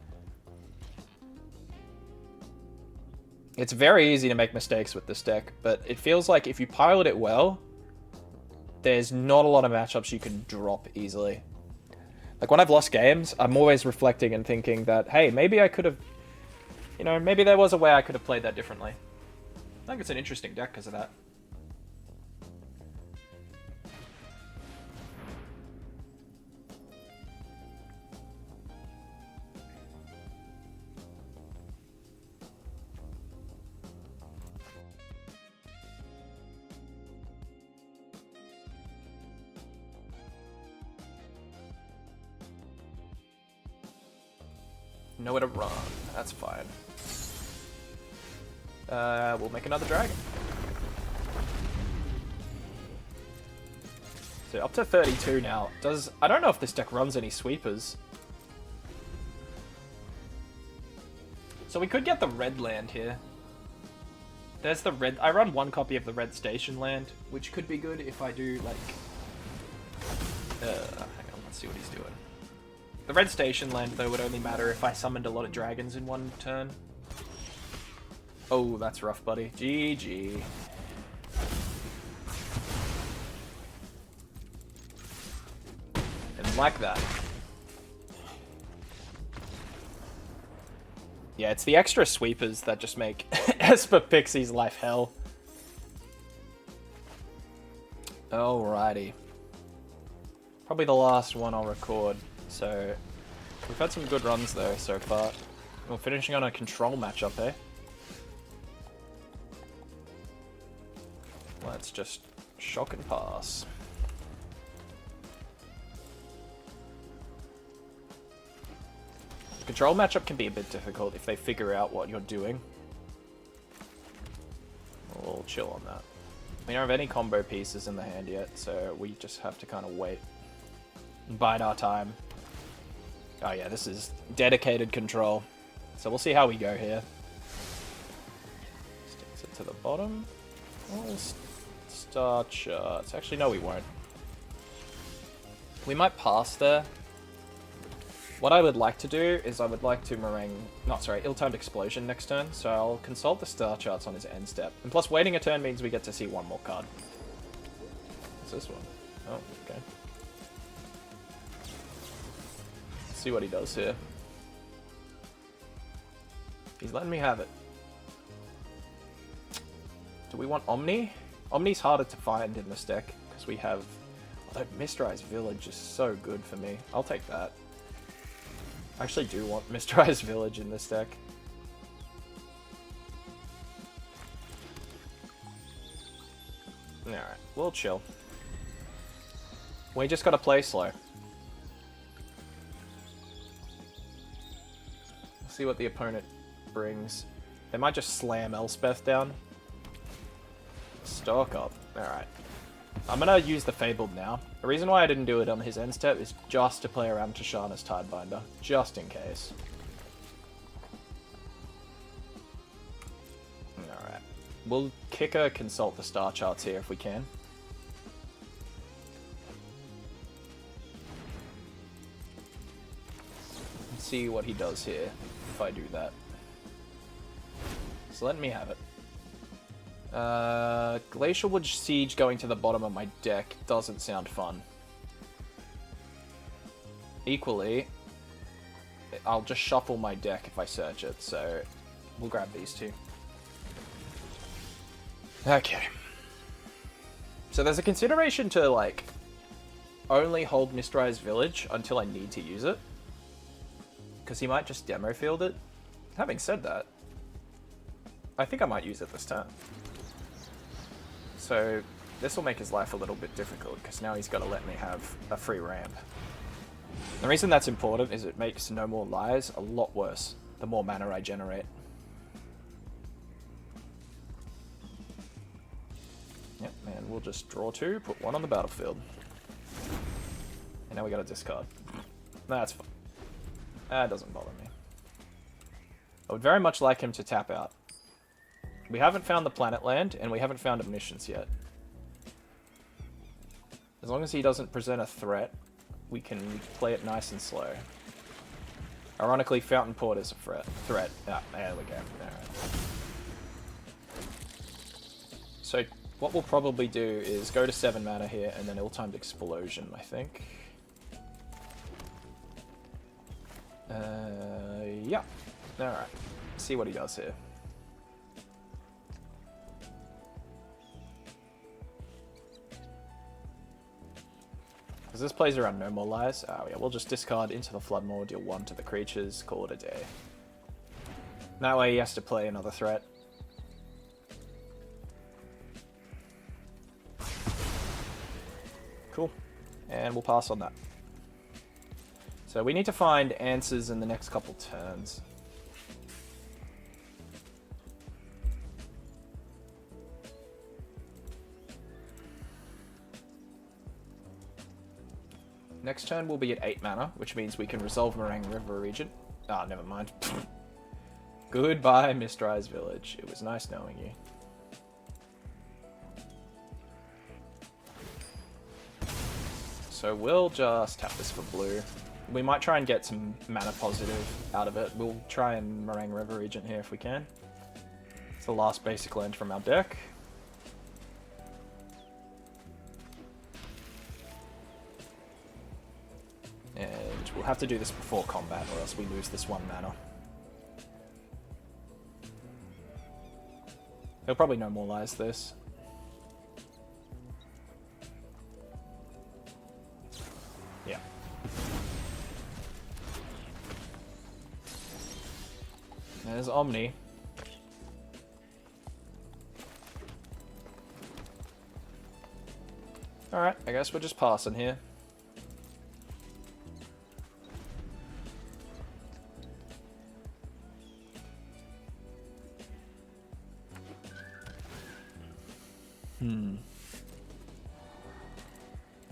It's very easy to make mistakes with this deck, but it feels like if you pilot it well, there's not a lot of matchups you can drop easily. Like when I've lost games, I'm always reflecting and thinking that, hey, maybe I could have, you know, maybe there was a way I could have played that differently. I think it's an interesting deck because of that. Nowhere to run. That's fine. We'll make another dragon. So up to 32 now. I don't know if this deck runs any sweepers. So we could get the red land here. There's the red. I run one copy of the red station land, which could be good if I do like. Hang on, let's see what he's doing. The red station land though would only matter if I summoned a lot of dragons in one turn. Oh, that's rough, buddy. GG. And like that. Yeah, it's the extra sweepers that just make Esper Pixie's life hell. Alrighty. Probably the last one I'll record. So, we've had some good runs though so far. We're finishing on a control matchup, eh? Let's just shock and pass. Control matchup can be a bit difficult if they figure out what you're doing. We'll chill on that. We don't have any combo pieces in the hand yet, so we just have to kind of wait and bide our time. Oh yeah, this is dedicated control. So we'll see how we go here. Sticks it to the bottom. Oh, star charts. Actually, no, we won't. We might pass there. What I would like to do is I would like to ill-timed explosion next turn, so I'll consult the star charts on his end step. And plus, waiting a turn means we get to see one more card. What's this one? Oh, okay. Let's see what he does here. He's letting me have it. Do we want Omni? Omni's harder to find in this deck, because we have... Although Mistrized Village is so good for me. I'll take that. I actually do want Mistrized Village in this deck. Alright, we'll chill. We just gotta play slow. See what the opponent brings. They might just slam Elspeth down. Stock up. Alright. I'm gonna use the Fabled now. The reason why I didn't do it on his end step is just to play around Tishana's Tidebinder. Just in case. Alright. We'll Kicker consult the star charts here if we can. Let's see what he does here if I do that. So let me have it. Glacial Wood Siege going to the bottom of my deck doesn't sound fun. Equally, I'll just shuffle my deck if I search it, so we'll grab these two. Okay. So there's a consideration to, like, only hold Mistrized Village until I need to use it. Because he might just demo field it. Having said that, I think I might use it this turn. So this will make his life a little bit difficult, because now he's got to let me have a free ramp. The reason that's important is it makes No More Lies a lot worse the more mana I generate. Yep, and we'll just draw two, put one on the battlefield. And now we got to discard. That's fine. That doesn't bother me. I would very much like him to tap out. We haven't found the Planet Land, and we haven't found Omniscience yet. As long as he doesn't present a threat, we can play it nice and slow. Ironically, Fountain Port is a threat. Ah, there we go. Alright. So, what we'll probably do is go to 7 mana here, and then ill-timed explosion, I think. Yeah. Alright. See what he does here. Because this plays around No More Lies. Oh yeah, we'll just discard Into the Floodmoor, deal 1 to the creatures, call it a day. That way he has to play another threat. Cool. And we'll pass on that. So we need to find answers in the next couple turns. Next turn we'll be at 8 mana, which means we can resolve Meringue River Regent. Ah, never mind. Goodbye, Mistrized Village. It was nice knowing you. So we'll just tap this for blue. We might try and get some mana positive out of it. We'll try and Meringue River Regent here if we can. It's the last basic land from our deck. And we'll have to do this before combat, or else we lose this 1 mana. He'll probably No More Lies this. Yeah. There's Omni. Alright, I guess we're just passing here.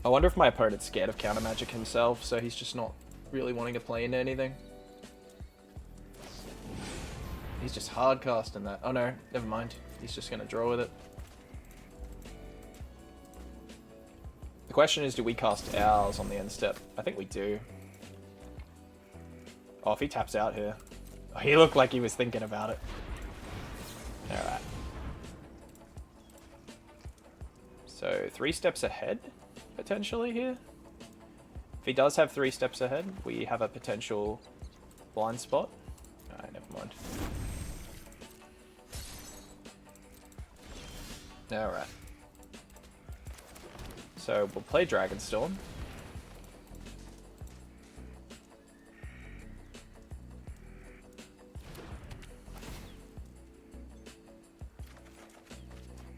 I wonder if my opponent's scared of counter magic himself, so he's just not really wanting to play into anything. He's just hard casting that. Oh no, never mind. He's just going to draw with it. The question is, do we cast ours on the end step? I think we do. Oh, if he taps out here. Oh, he looked like he was thinking about it. Alright. So, 3 steps ahead, potentially, here. If he does have 3 steps ahead, we have a potential blind spot. Alright, never mind. Alright. So, we'll play Dragonstorm.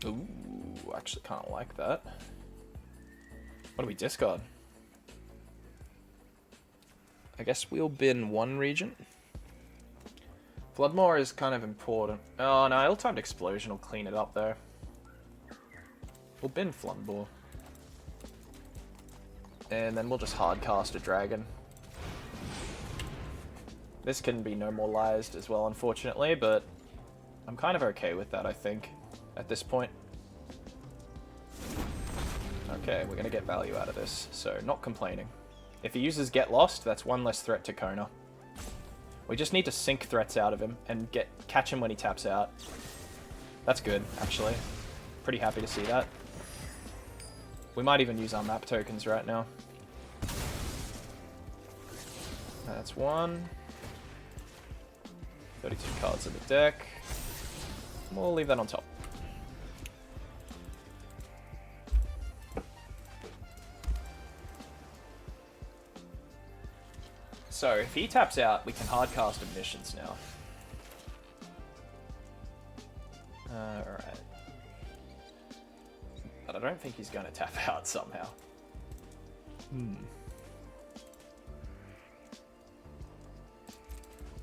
Ooh, actually kind of like that. What do we discard? I guess we'll bin 1 region. Floodmore is kind of important. Oh no, Ill-Timed Explosion will clean it up though. We'll bin Floodmore. And then we'll just hardcast a dragon. This can be normalized as well, unfortunately, but I'm kind of okay with that, I think, at this point. Okay, we're going to get value out of this, so not complaining. If he uses Get Lost, that's 1 less threat to Kona. We just need to sink threats out of him and catch him when he taps out. That's good, actually. Pretty happy to see that. We might even use our map tokens right now. That's 1. 32 cards in the deck. We'll leave that on top. So, if he taps out, we can hardcast Omniscience now. Alright. But I don't think he's going to tap out somehow.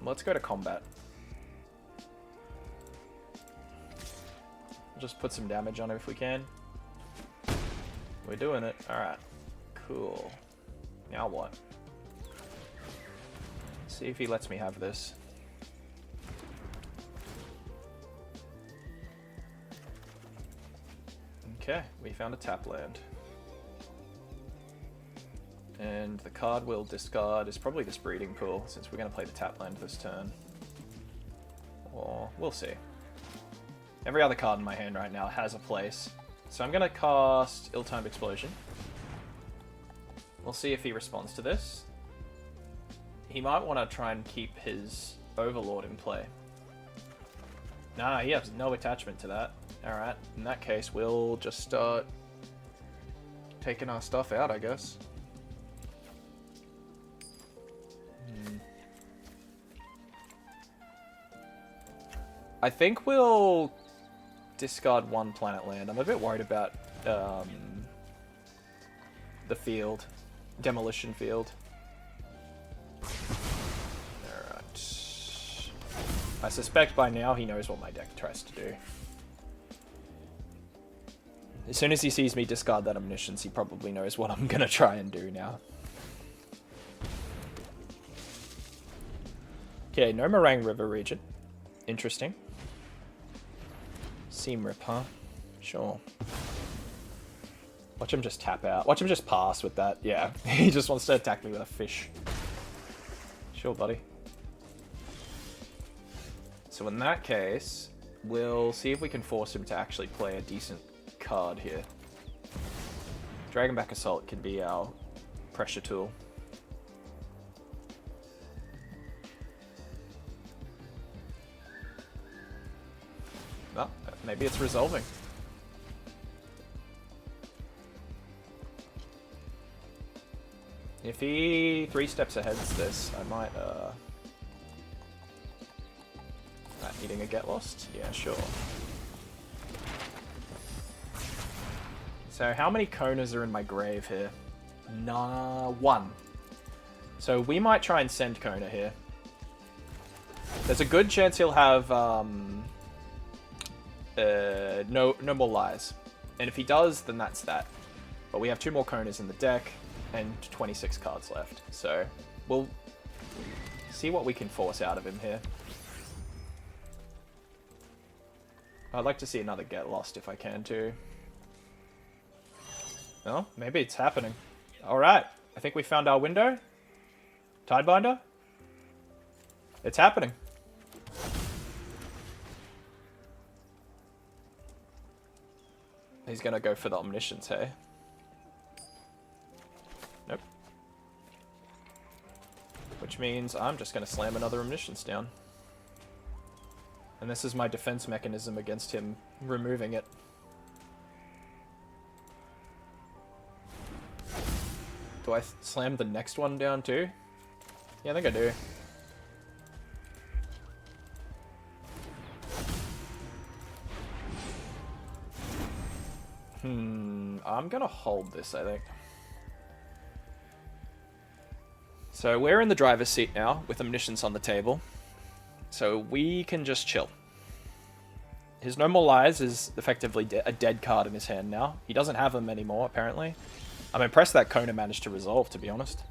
Let's go to combat. Just put some damage on him if we can. We're doing it. Alright. Cool. Now what? See if he lets me have this. Okay, we found a tap land. And the card we'll discard is probably this Breeding Pool, since we're going to play the tap land this turn. Or, we'll see. Every other card in my hand right now has a place. So I'm going to cast Ill-Timed Explosion. We'll see if he responds to this. He might want to try and keep his Overlord in play. Nah, he has no attachment to that. Alright, in that case, we'll just start taking our stuff out, I guess. I think we'll discard 1 planet land. I'm a bit worried about the field. Demolition field. Alright. I suspect by now he knows what my deck tries to do. As soon as he sees me discard that Omniscience, he probably knows what I'm going to try and do now. Okay, no Meringue River region. Interesting. Seam Rip, huh? Sure. Watch him just tap out. Watch him just pass with that. Yeah, he just wants to attack me with a fish. Sure, buddy. So in that case, we'll see if we can force him to actually play a decent card here. Dragonback Assault can be our pressure tool. Well, maybe it's resolving. If he 3 steps aheads this, I might, needing a Get Lost? Yeah, sure. So how many Konas are in my grave here? Nah, 1. So we might try and send Kona here. There's a good chance he'll have, no more lies. And if he does, then that's that. But we have 2 more Konas in the deck and 26 cards left. So we'll see what we can force out of him here. I'd like to see another Get Lost if I can too. Oh, maybe it's happening. Alright, I think we found our window. Tidebinder? It's happening. He's gonna go for the Omniscience, hey? Nope. Which means I'm just gonna slam another Omniscience down. And this is my defense mechanism against him removing it. Do I slam the next one down too? Yeah, I think I do. I'm gonna hold this, I think. So we're in the driver's seat now, with Omniscience on the table. So we can just chill. His No More Lies is effectively a dead card in his hand now. He doesn't have them anymore, apparently. I'm impressed that Kona managed to resolve, to be honest.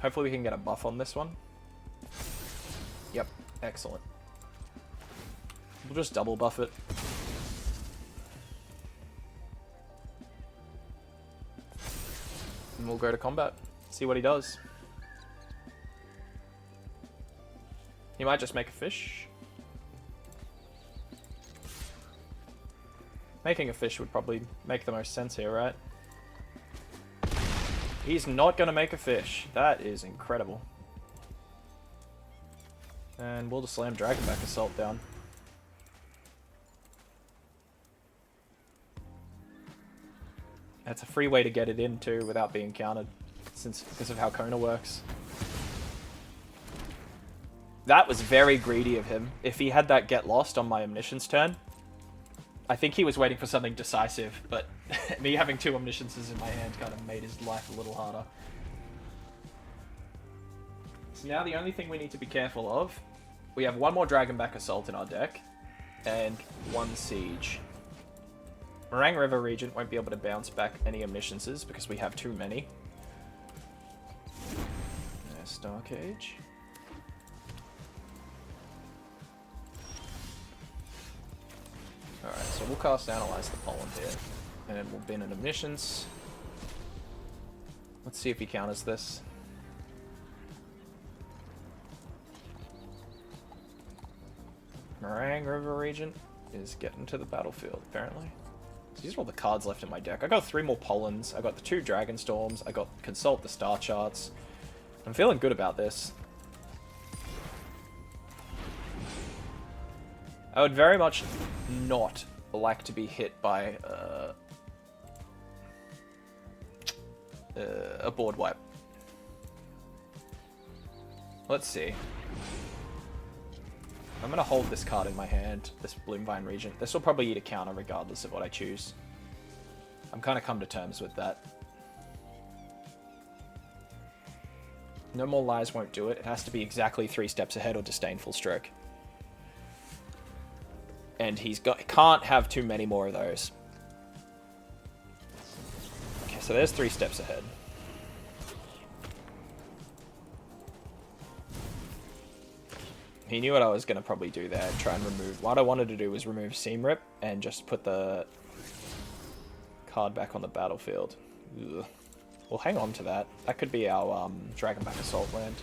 Hopefully we can get a buff on this one. Yep, excellent. We'll just double buff it. And we'll go to combat. See what he does. He might just make a fish. Making a fish would probably make the most sense here, right? He's not going to make a fish. That is incredible. And we'll just slam Dragonback Assault down. That's a free way to get it in too without being countered, because of how Kona works. That was very greedy of him. If he had that Get Lost on my Omniscience turn, I think he was waiting for something decisive, but me having 2 Omnisciences in my hand kind of made his life a little harder. So now the only thing we need to be careful of, we have 1 more Dragonback Assault in our deck, and 1 Siege. Meringue River Regent won't be able to bounce back any Omnisciences because we have too many. There's Star Cage. Alright, so we'll cast Analyze the Pollen here. And then we'll bin an Omniscience. Let's see if he counters this. Meringue River Regent is getting to the battlefield, apparently. So these are all the cards left in my deck. I got 3 more Pollens, I got the 2 Dragonstorms, I got Consult the Star Charts. I'm feeling good about this. I would very much not like to be hit by a board wipe. Let's see. I'm going to hold this card in my hand, this Bloomvine Regent. This will probably eat a counter regardless of what I choose. I'm kind of come to terms with that. No More Lies won't do it. It has to be exactly 3 steps ahead or Disdainful Stroke. And can't have too many more of those. Okay, so there's 3 steps ahead. He knew what I was going to probably do there, try and remove... What I wanted to do was remove Seam Rip and just put the card back on the battlefield. Ugh. We'll hang on to that. That could be our Dragonback Assault land.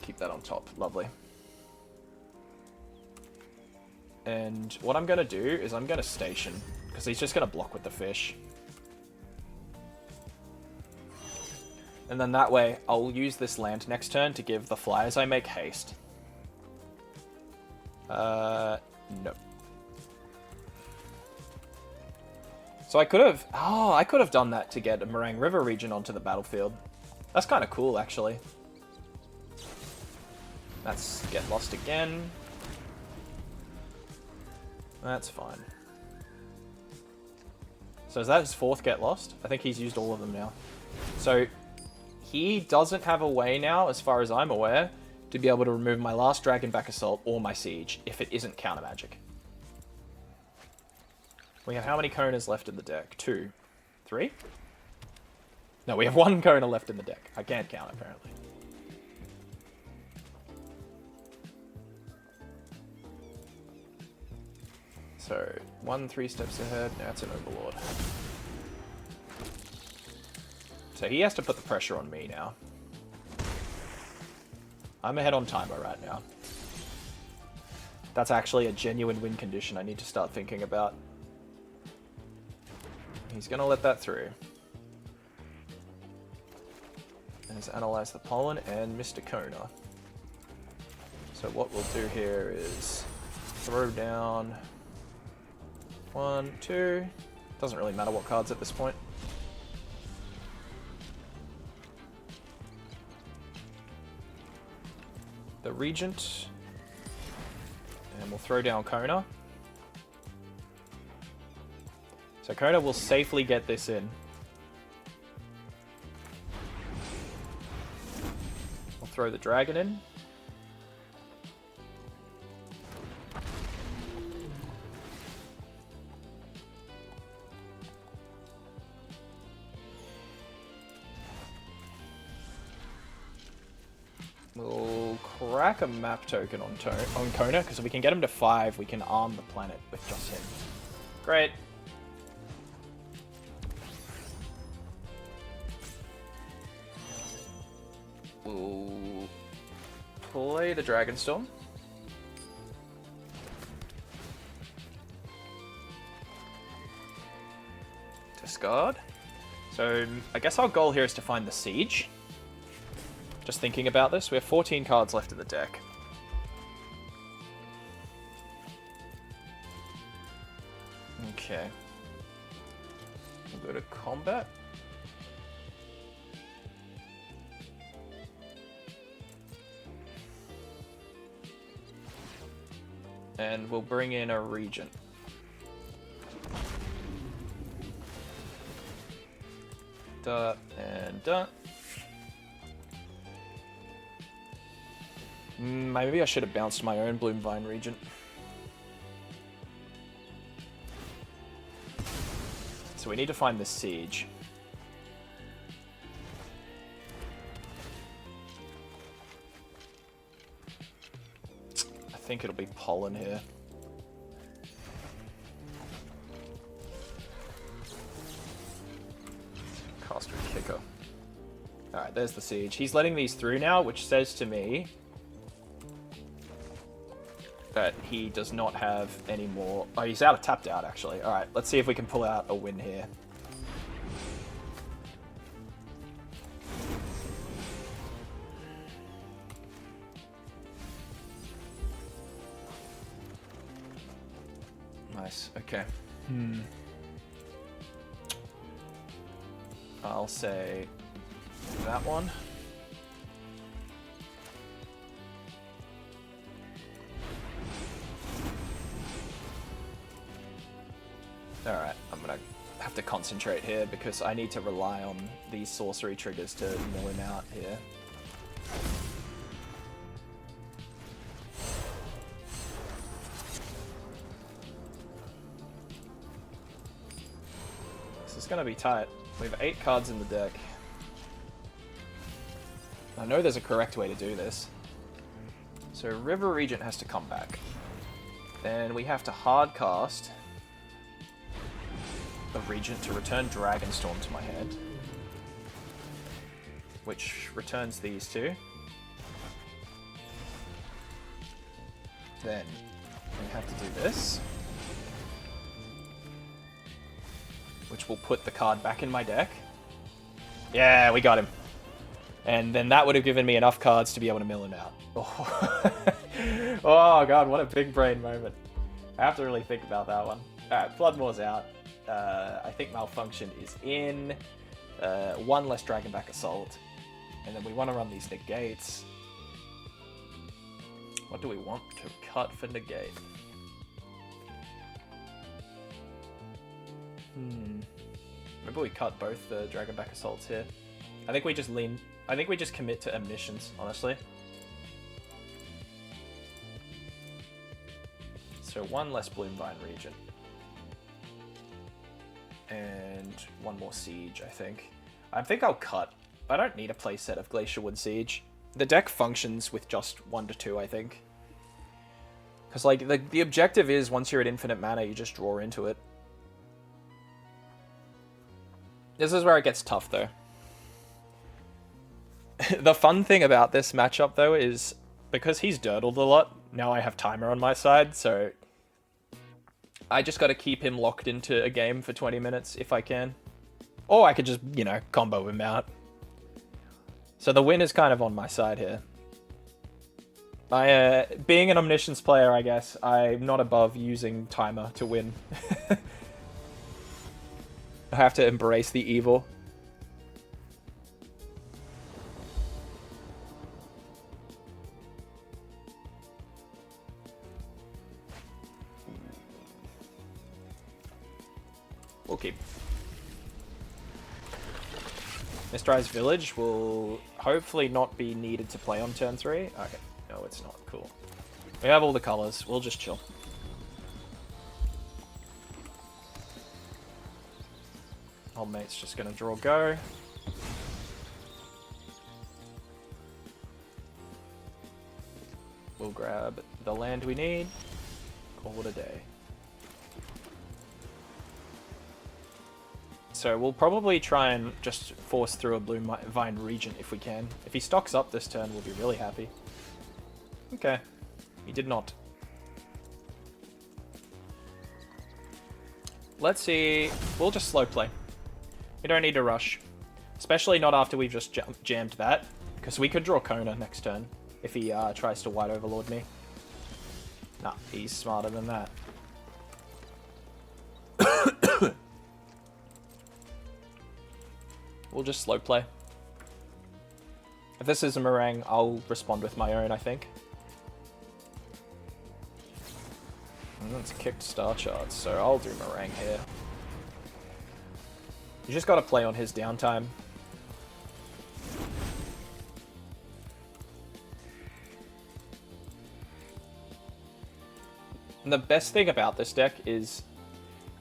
Keep that on top. Lovely. And what I'm going to do is I'm going to station, because he's just going to block with the fish. And then that way, I'll use this land next turn to give the flyers I make haste. No. So I could have... Oh, I could have done that to get a Meringue River Region onto the battlefield. That's kind of cool, actually. Let's get lost again. That's fine. So is that his 4th Get Lost? I think he's used all of them now. So he doesn't have a way now, as far as I'm aware, to be able to remove my last Dragonback Assault or my Siege if it isn't counter magic. We have how many Konas left in the deck? 2. 3? No, we have 1 Kona left in the deck. I can't count, apparently. So, 1 3 steps ahead. Now it's an Overlord. So he has to put the pressure on me now. I'm ahead on timer right now. That's actually a genuine win condition I need to start thinking about. He's going to let that through. Let's analyze the pollen and Mr. Kona. So what we'll do here is throw down 1, 2. Doesn't really matter what cards at this point. The Regent. And we'll throw down Kona. So Kona will safely get this in. We'll throw the dragon in. We'll crack a map token on Kona, because if we can get him to 5, we can arm the planet with just him. Great. We'll play the Dragonstorm. Discard. So I guess our goal here is to find the Siege. Just thinking about this, we have 14 cards left in the deck. Okay. We'll go to combat. And we'll bring in a Regent. Duh and duh. Maybe I should have bounced my own Bloomvine Regent. So we need to find the Siege. I think it'll be Pollen here. Cast with Kicker. Alright, there's the Siege. He's letting these through now, which says to me that he does not have any more... Oh, he's out of tapped out, actually. Alright, let's see if we can pull out a win here. Nice, okay. I'll say that one. Alright, I'm gonna have to concentrate here because I need to rely on these sorcery triggers to mill him out here. This is gonna be tight. We have 8 cards in the deck. I know there's a correct way to do this. So River Regent has to come back. Then we have to hard cast a Regent to return Dragonstorm to my hand, which returns these two. Then we have to do this, which will put the card back in my deck. Yeah, we got him. And then that would have given me enough cards to be able to mill him out. Oh, oh god, what a big brain moment. I have to really think about that one. Alright, Bloodmoor's out. I think Malfunction is in. 1 less Dragonback Assault. And then we want to run these negates. What do we want to cut for negate? Maybe we cut both the Dragonback Assaults here. I think we just lean I think we just commit to Omniscience, honestly. So 1 less Bloomvine Regent. And 1 more Siege, I think. I think I'll cut. I don't need a playset of Glacierwood Siege. The deck functions with just 1 to 2, I think. Because, like, the objective is, once you're at infinite mana, you just draw into it. This is where it gets tough, though. The fun thing about this matchup, though, is because he's dirtled a lot, now I have timer on my side, so I just got to keep him locked into a game for 20 minutes if I can. Or I could just, you know, combo him out. So the win is kind of on my side here. Being an Omniscience player, I guess, I'm not above using timer to win. I have to embrace the evil. We'll keep. Mistrized Village will hopefully not be needed to play on turn 3. Okay, no, it's not. Cool. We have all the colors. We'll just chill. Old mate's just gonna draw go. We'll grab the land we need. Call it a day. So we'll probably try and just force through a Bloomvine Regent if we can. If he stocks up this turn, we'll be really happy. Okay. He did not. Let's see. We'll just slow play. We don't need to rush. Especially not after we've just jammed that. Because we could draw Kona next turn if he tries to White Overlord me. Nah, he's smarter than that. We'll just slow play. If this is a meringue, I'll respond with my own, I think. And it's kicked star charts, so I'll do meringue here. You just gotta play on his downtime. And the best thing about this deck is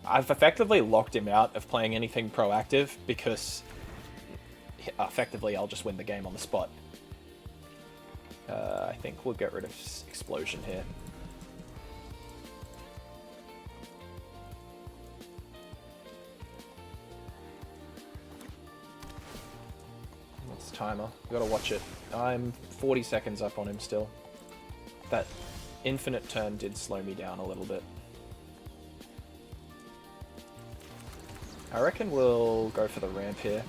I've effectively locked him out of playing anything proactive because effectively I'll just win the game on the spot. I think we'll get rid of Explosion here. What's the timer? You gotta watch it. I'm 40 seconds up on him still. That infinite turn did slow me down a little bit. I reckon we'll go for the ramp here.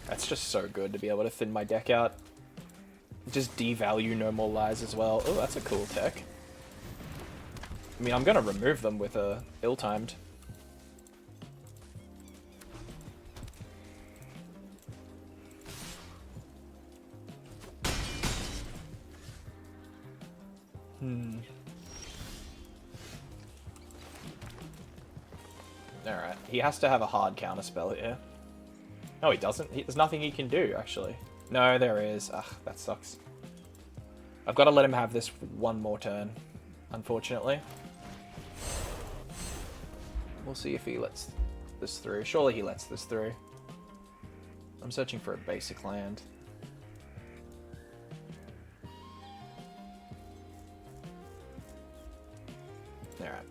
That's just so good to be able to thin my deck out. Just devalue No More Lies as well. Oh, that's a cool tech. I mean, I'm gonna remove them with a ill-timed. Alright, he has to have a hard counterspell here. No, he doesn't. There's nothing he can do, actually. No, there is. Ugh, that sucks. I've got to let him have this one more turn, unfortunately. We'll see if he lets this through. Surely he lets this through. I'm searching for a basic land. Alright.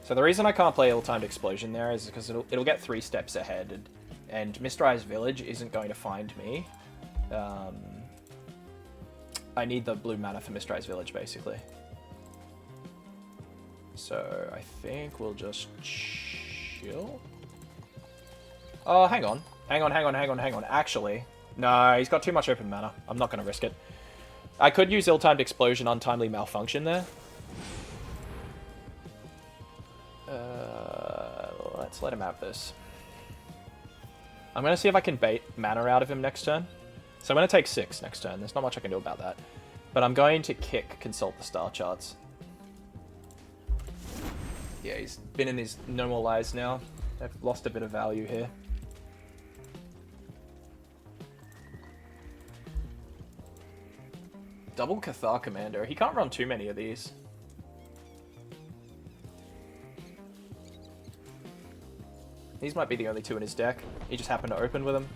So the reason I can't play ill-timed Explosion there is because it'll get 3 steps ahead, and Mistrized Village isn't going to find me. I need the blue mana for Mistrized Village, basically. So I think we'll just chill. Oh, hang on. Hang on. Actually, no, he's got too much open mana. I'm not going to risk it. I could use ill-timed Explosion, Untimely Malfunction there. Let's let him have this. I'm going to see if I can bait mana out of him next turn. So I'm going to take 6 next turn. There's not much I can do about that. But I'm going to kick Consult the Star Charts. Yeah, he's been in his normal lives now. They've lost a bit of value here. Double Cathar Commander. He can't run too many of these. These might be the only 2 in his deck. He just happened to open with them.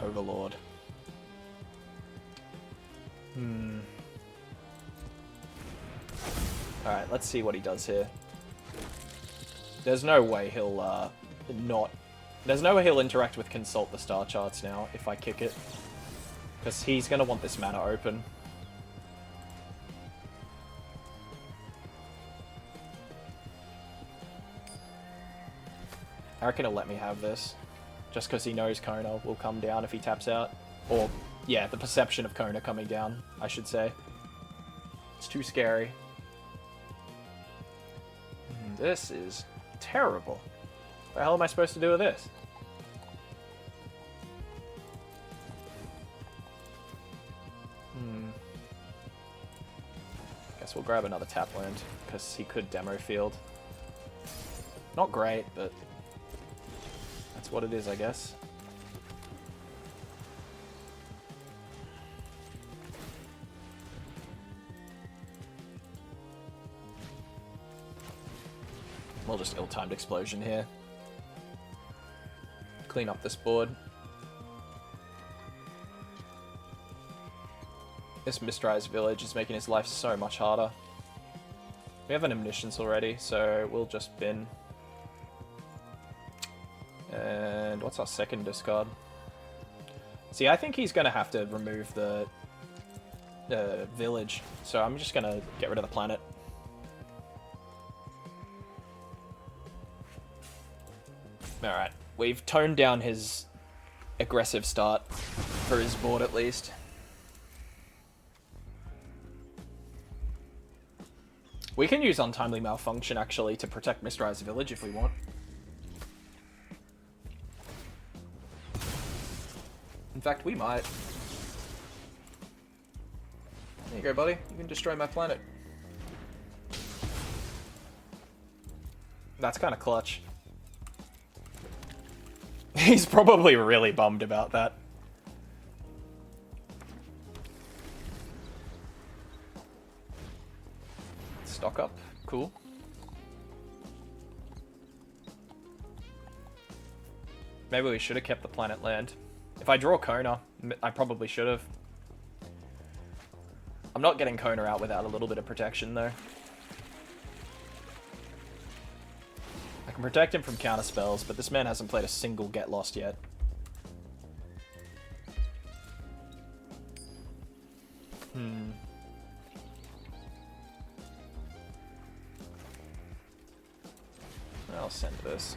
Overlord. Alright, let's see what he does here. There's no way he'll, There's no way he'll interact with Consult the Star Charts now if I kick it. Because he's going to want this mana open. I reckon he'll let me have this. Just because he knows Kona will come down if he taps out. Or, yeah, the perception of Kona coming down, I should say. It's too scary. This is terrible. What the hell am I supposed to do with this? Guess we'll grab another tap land, because he could demo field. Not great, but that's what it is, I guess. We'll just ill-timed explosion here. Clean up this board. This Mistrized Village is making his life so much harder. We have an Omniscience already, so we'll just bin. And what's our second discard? See, I think he's going to have to remove the village, so I'm just going to get rid of the planet. Alright, we've toned down his aggressive start for his board at least. We can use Untimely Malfunction, actually, to protect Mistrized Village if we want. In fact, we might. There you go, buddy. You can destroy my planet. That's kind of clutch. He's probably really bummed about that. Stock up. Cool. Maybe we should have kept the planet land. If I draw Kona, I probably should have. I'm not getting Kona out without a little bit of protection, though. I can protect him from counter spells, but this man hasn't played a single Get Lost yet. I'll send this.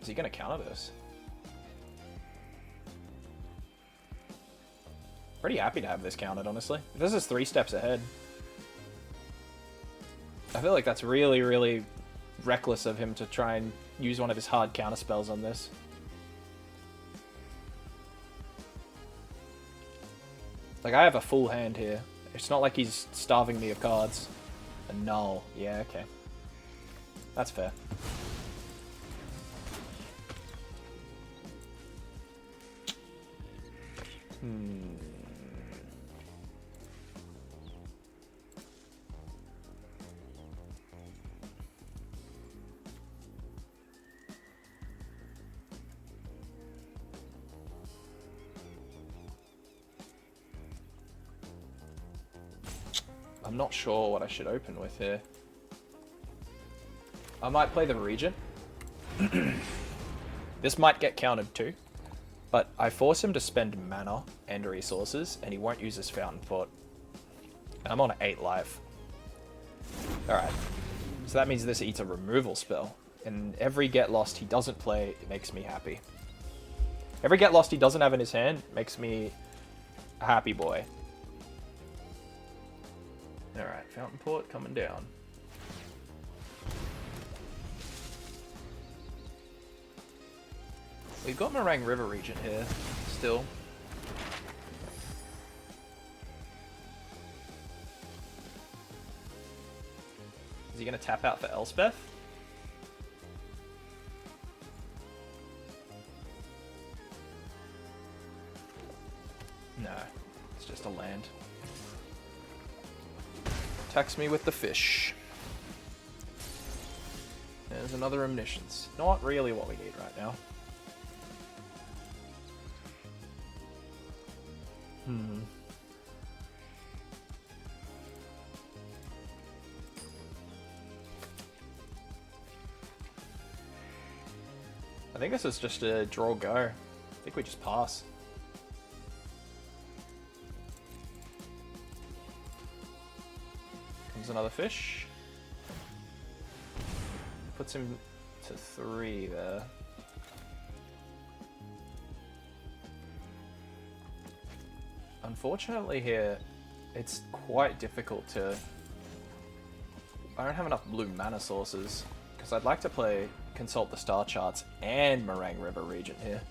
Is he going to counter this? Pretty happy to have this countered, honestly. This is 3 steps ahead. I feel like that's really, really reckless of him to try and use one of his hard counter spells on this. Like, I have a full hand here. It's not like he's starving me of cards. A null. Yeah, okay. That's fair. I'm not sure what I should open with here. I might play the Regent. This might get countered too, but I force him to spend mana and resources, and he won't use his Fountain Port. And I'm on 8 life. Alright, so that means this eats a removal spell, and every Get Lost he doesn't play makes me happy. Every Get Lost he doesn't have in his hand makes me a happy boy. Alright, Fountain Port coming down. We've got Meringue River region here, still. Is he going to tap out for Elspeth? No, it's just a land. Attacks me with the fish. There's another Omniscience. Not really what we need right now. I think this is just a draw go. I think we just pass. Comes another fish. Puts him to 3 there. Unfortunately here, it's quite difficult to... I don't have enough blue mana sources, because I'd like to play Consult the Star Charts and Meringue River region here.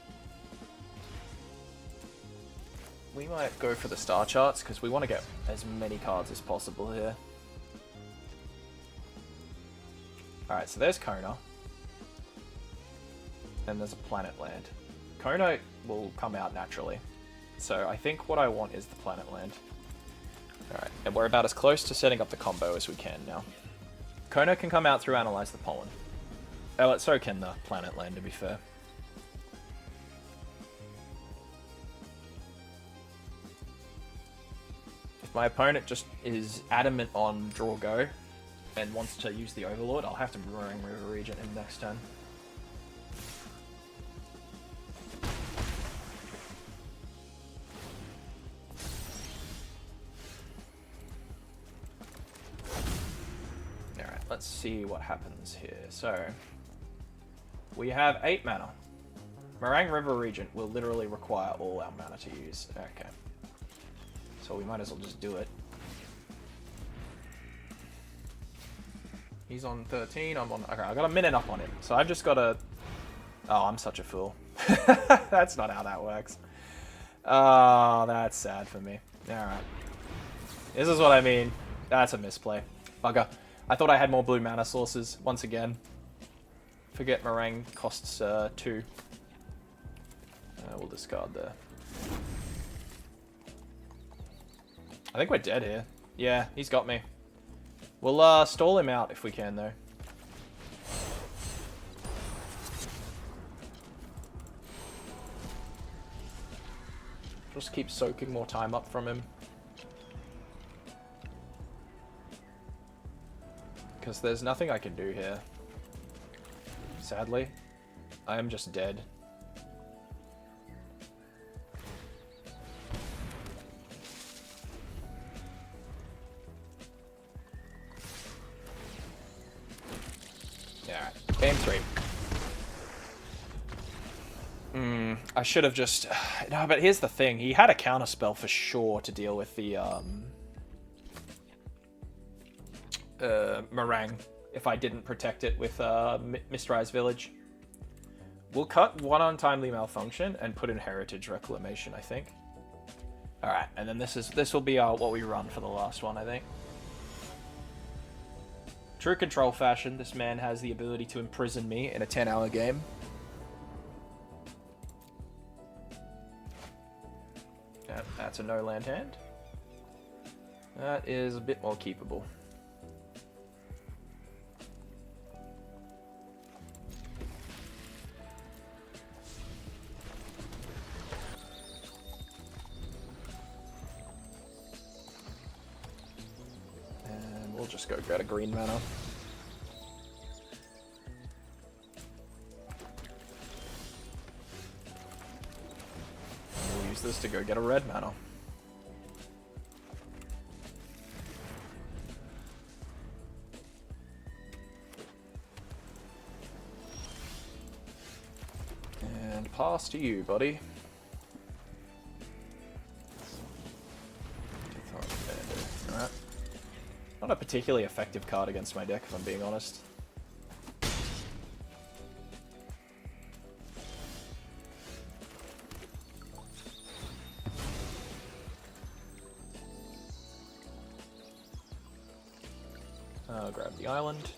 We might go for the Star Charts, because we want to get as many cards as possible here. Alright, so there's Kona. And there's a Planet Land. Kona will come out naturally. So I think what I want is the Planet Land. Alright, and we're about as close to setting up the combo as we can now. Kona can come out through Analyze the Pollen. Oh, so can the Planet Land, to be fair. If my opponent just is adamant on draw go and wants to use the Overlord, I'll have to Meringue River region him next turn. Let's see what happens here. So, we have 8 mana. Meringue River region will literally require all our mana to use. Okay. So we might as well just do it. He's on 13, I'm on... Okay, I got a minute up on him. So I've just got to... Oh, I'm such a fool. That's not how that works. Oh, that's sad for me. Alright. This is what I mean. That's a misplay. Bugger. I thought I had more blue mana sources, once again. Forget Meringue costs 2. We'll discard there. I think we're dead here. Yeah, he's got me. We'll stall him out if we can, though. Just keep soaking more time up from him. Because there's nothing I can do here. Sadly. I am just dead. Alright, game 3. I should have just... No, but here's the thing. He had a counterspell for sure to deal with the... Meringue, if I didn't protect it with Mistrise Village. We'll cut 1 Untimely Malfunction and put in Heritage Reclamation, I think. Alright, and then this will be what we run for the last one, I think. True control fashion, this man has the ability to imprison me in a 10-hour game. Yep, that's a no land hand. That is a bit more keepable. We'll just go get a green mana. We'll use this to go get a red mana. And pass to you, buddy. particularly effective card against my deck, if I'm being honest. I'll grab the island.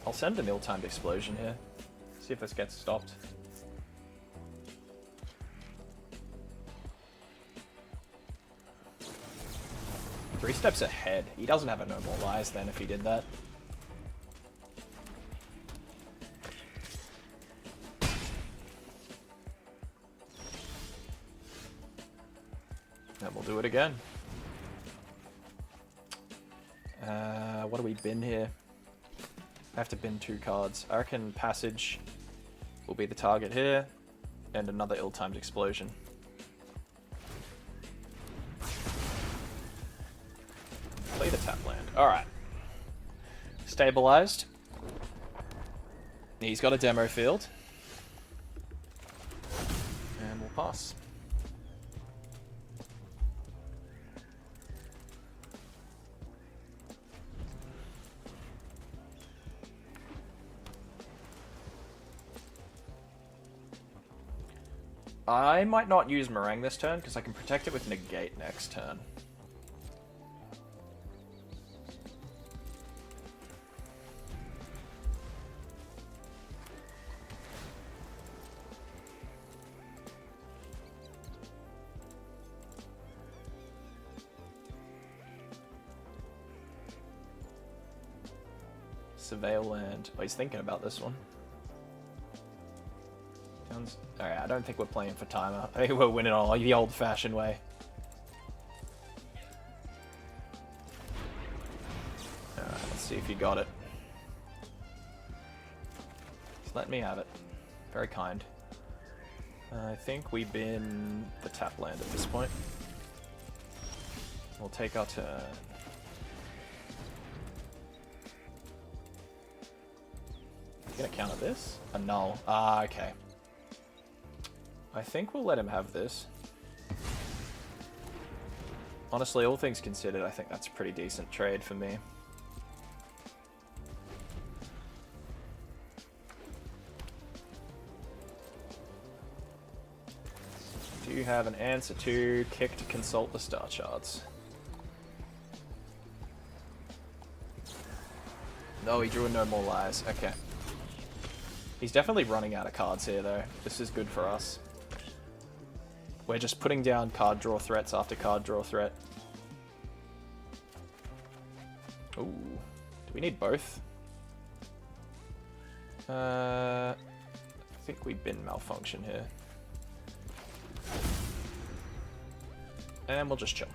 I'll send an ill-timed explosion here. See if this gets stopped. Three steps ahead. He doesn't have a No More Lies then if he did that. And we'll do it again. What do we bin here? I have to bin 2 cards. I reckon Passage will be the target here, and another ill-timed explosion. Play the tap land. Alright. Stabilized. He's got a demo field. And we'll pass. I might not use Meringue this turn, because I can protect it with Negate next turn. Surveil land. Oh, he's thinking about this one. Alright, I don't think we're playing for timer. I think we're winning on the old-fashioned way. Alright, let's see if you got it. Just let me have it. Very kind. I think we bin the tap land at this point. We'll take our turn. You gonna counter this? A null. Ah, okay. I think we'll let him have this. Honestly, all things considered, I think that's a pretty decent trade for me. Do you have an answer to kick to consult the star charts? No, he drew a No More Lies. Okay. He's definitely running out of cards here, though. This is good for us. We're just putting down card draw threats after card draw threat. Ooh. Do we need both? I think we bin Malfunction here. And we'll just chill.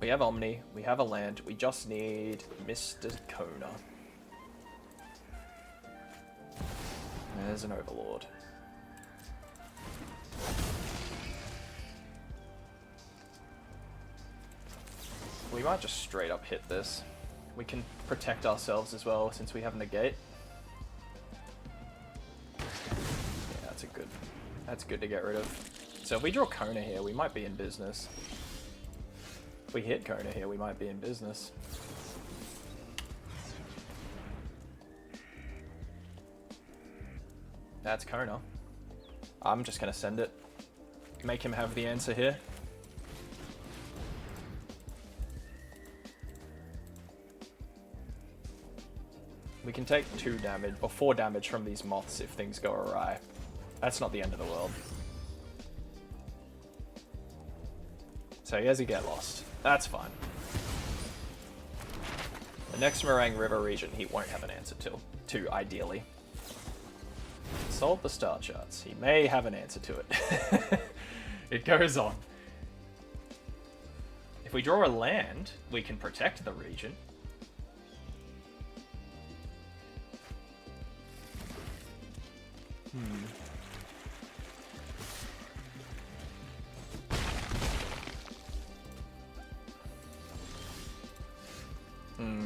We have Omni, we have a land, we just need Mr. Kona. There's an Overlord. We might just straight up hit this. We can protect ourselves as well since we have Negate. Yeah, that's good to get rid of. So if we draw Kona here, we might be in business. If we hit Kona here, we might be in business. That's Kona. I'm just going to send it. Make him have the answer here. We can take 2 damage, or 4 damage from these moths if things go awry. That's not the end of the world. So he has a get lost. That's fine. The next Meringue River region he won't have an answer to ideally. Solve the star charts. He may have an answer to it. It goes on. If we draw a land, we can protect the region.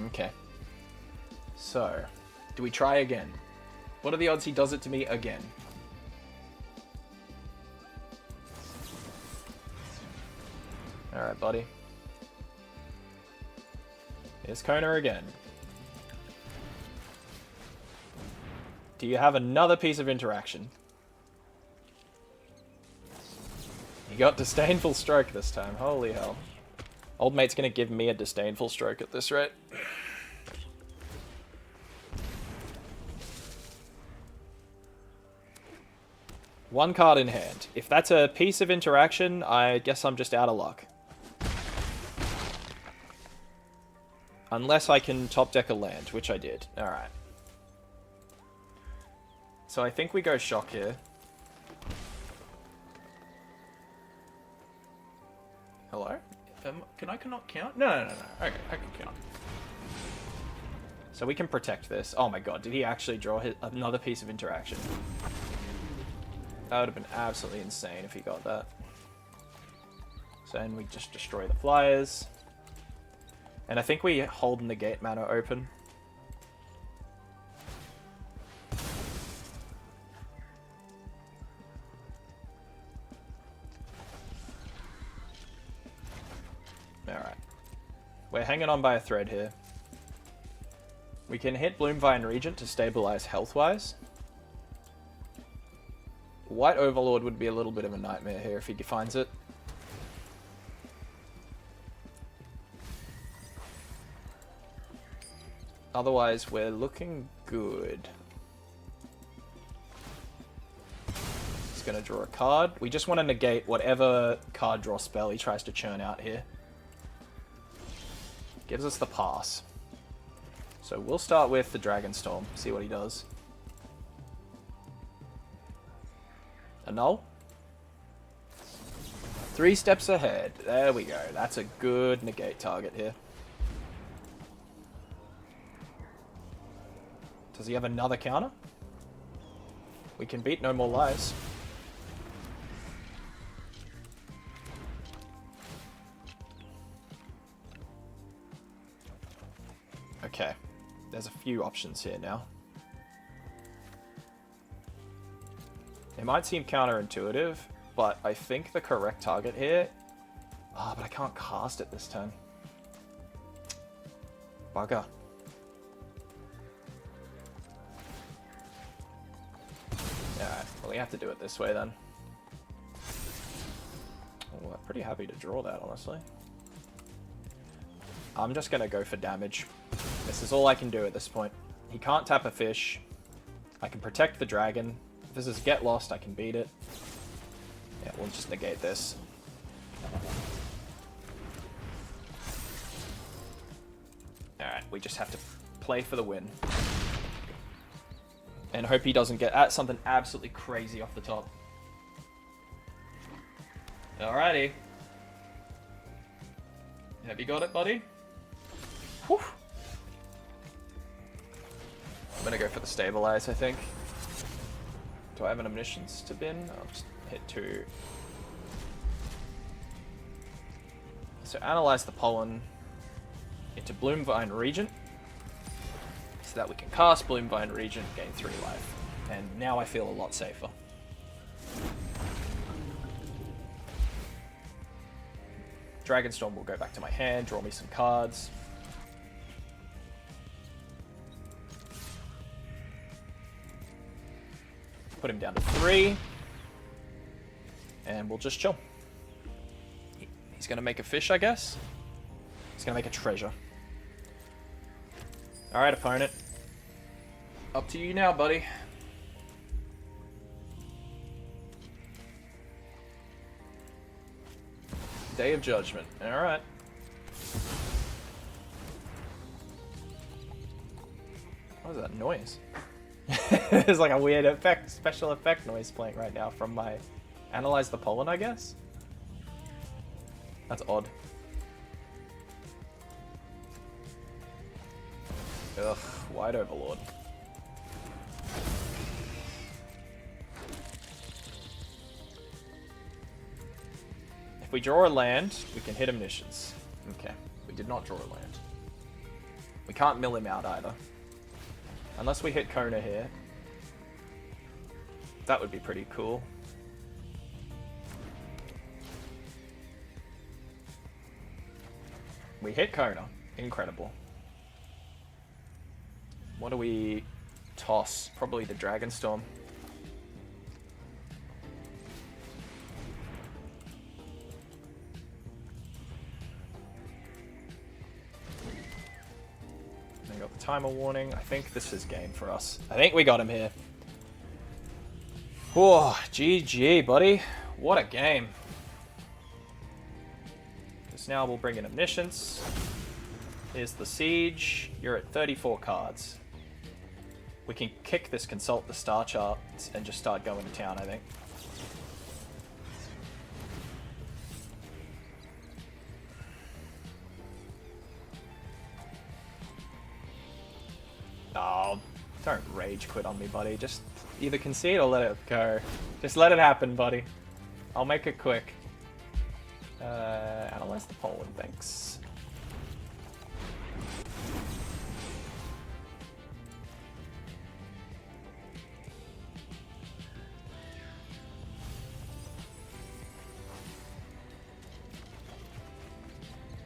Okay. So, do we try again? What are the odds he does it to me again? Alright, buddy. Here's Kona again. Do you have another piece of interaction? You got Disdainful Stroke this time. Holy hell. Old mate's gonna give me a Disdainful Stroke at this rate. One card in hand. If that's a piece of interaction, I guess I'm just out of luck. Unless I can top deck a land, which I did. Alright. So I think we go shock here. Hello? Can I not count? No. Okay, I can count. So we can protect this. Oh my god, did he actually draw another piece of interaction? That would have been absolutely insane if he got that. So then we just destroy the flyers. And I think we hold negate mana open. Alright. We're hanging on by a thread here. We can hit Bloomvine Regent to stabilize health-wise. White Overlord would be a little bit of a nightmare here if he finds it. Otherwise, we're looking good. He's going to draw a card. We just want to negate whatever card draw spell he tries to churn out here. Gives us the pass. So we'll start with the Dragonstorm, see what he does. Annul. 3 steps ahead. There we go. That's a good negate target here. Does he have another counter? We can beat No More Lies. Okay. There's a few options here now. It might seem counterintuitive, but I think the correct target here... Ah, but I can't cast it this turn. Bugger. Alright, well we have to do it this way then. Oh, I'm pretty happy to draw that, honestly. I'm just gonna go for damage. This is all I can do at this point. He can't tap a fish. I can protect the dragon. If this is Get Lost, I can beat it. Yeah, we'll just negate this. Alright, we just have to play for the win. And hope he doesn't get something absolutely crazy off the top. Alrighty. Have you got it, buddy? Whew. I'm gonna go for the Stabilize, I think. Do I have an Omniscience to bin? I'll just hit 2. So analyze the pollen into Bloomvine Regent, so that we can cast Bloomvine Regent, gain 3 life. And now I feel a lot safer. Dragonstorm will go back to my hand, draw me some cards. Put him down to 3. And we'll just chill. He's going to make a fish, I guess. He's going to make a treasure. Alright, opponent. Up to you now, buddy. Day of Judgment. Alright. What is that noise? There's like a weird effect, special effect noise playing right now from my Analyze the Pollen, I guess? That's odd. Ugh, White Overlord. If we draw a land, we can hit Omniscience. Okay, we did not draw a land. We can't mill him out either. Unless we hit Kona here. That would be pretty cool. We hit Kona. Incredible. What do we toss? Probably the Dragonstorm. They got the timer warning. I think this is game for us. I think we got him here. Whoa, GG, buddy. What a game. Because now we'll bring in Omniscience. Here's the Siege. You're at 34 cards. We can kick this Consult the Star Charts and just start going to town, I think. Oh, don't rage quit on me, buddy. Just either concede or let it go. Just let it happen, buddy. I'll make it quick. Analyze the pollen, thanks.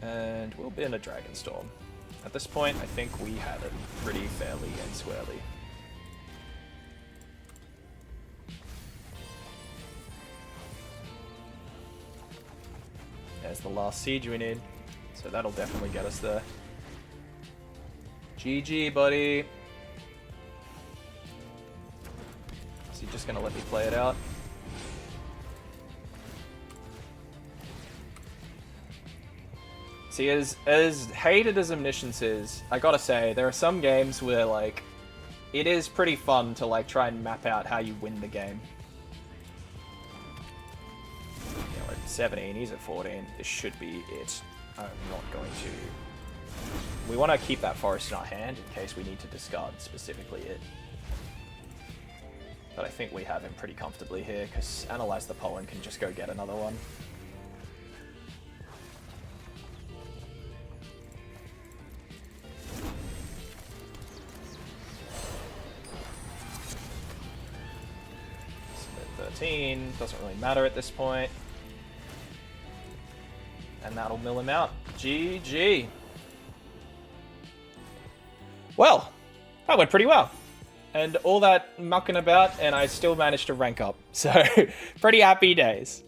And we'll be in a Dragonstorm. At this point, I think we had it pretty fairly and squarely. There's the last siege we need, so that'll definitely get us there. GG, buddy. Is he just gonna let me play it out? See, as hated as Omniscience is, I gotta say, there are some games where, like, it is pretty fun to, like, try and map out how you win the game. Yeah, we're at 17, he's at 14. This should be it. I'm not going to... We want to keep that forest in our hand in case we need to discard specifically it. But I think we have him pretty comfortably here, because Analyze the Pollen can just go get another one. Doesn't really matter at this point. And that'll mill him out. GG. Well, that went pretty well. And all that mucking about, and I still managed to rank up. So, pretty happy days.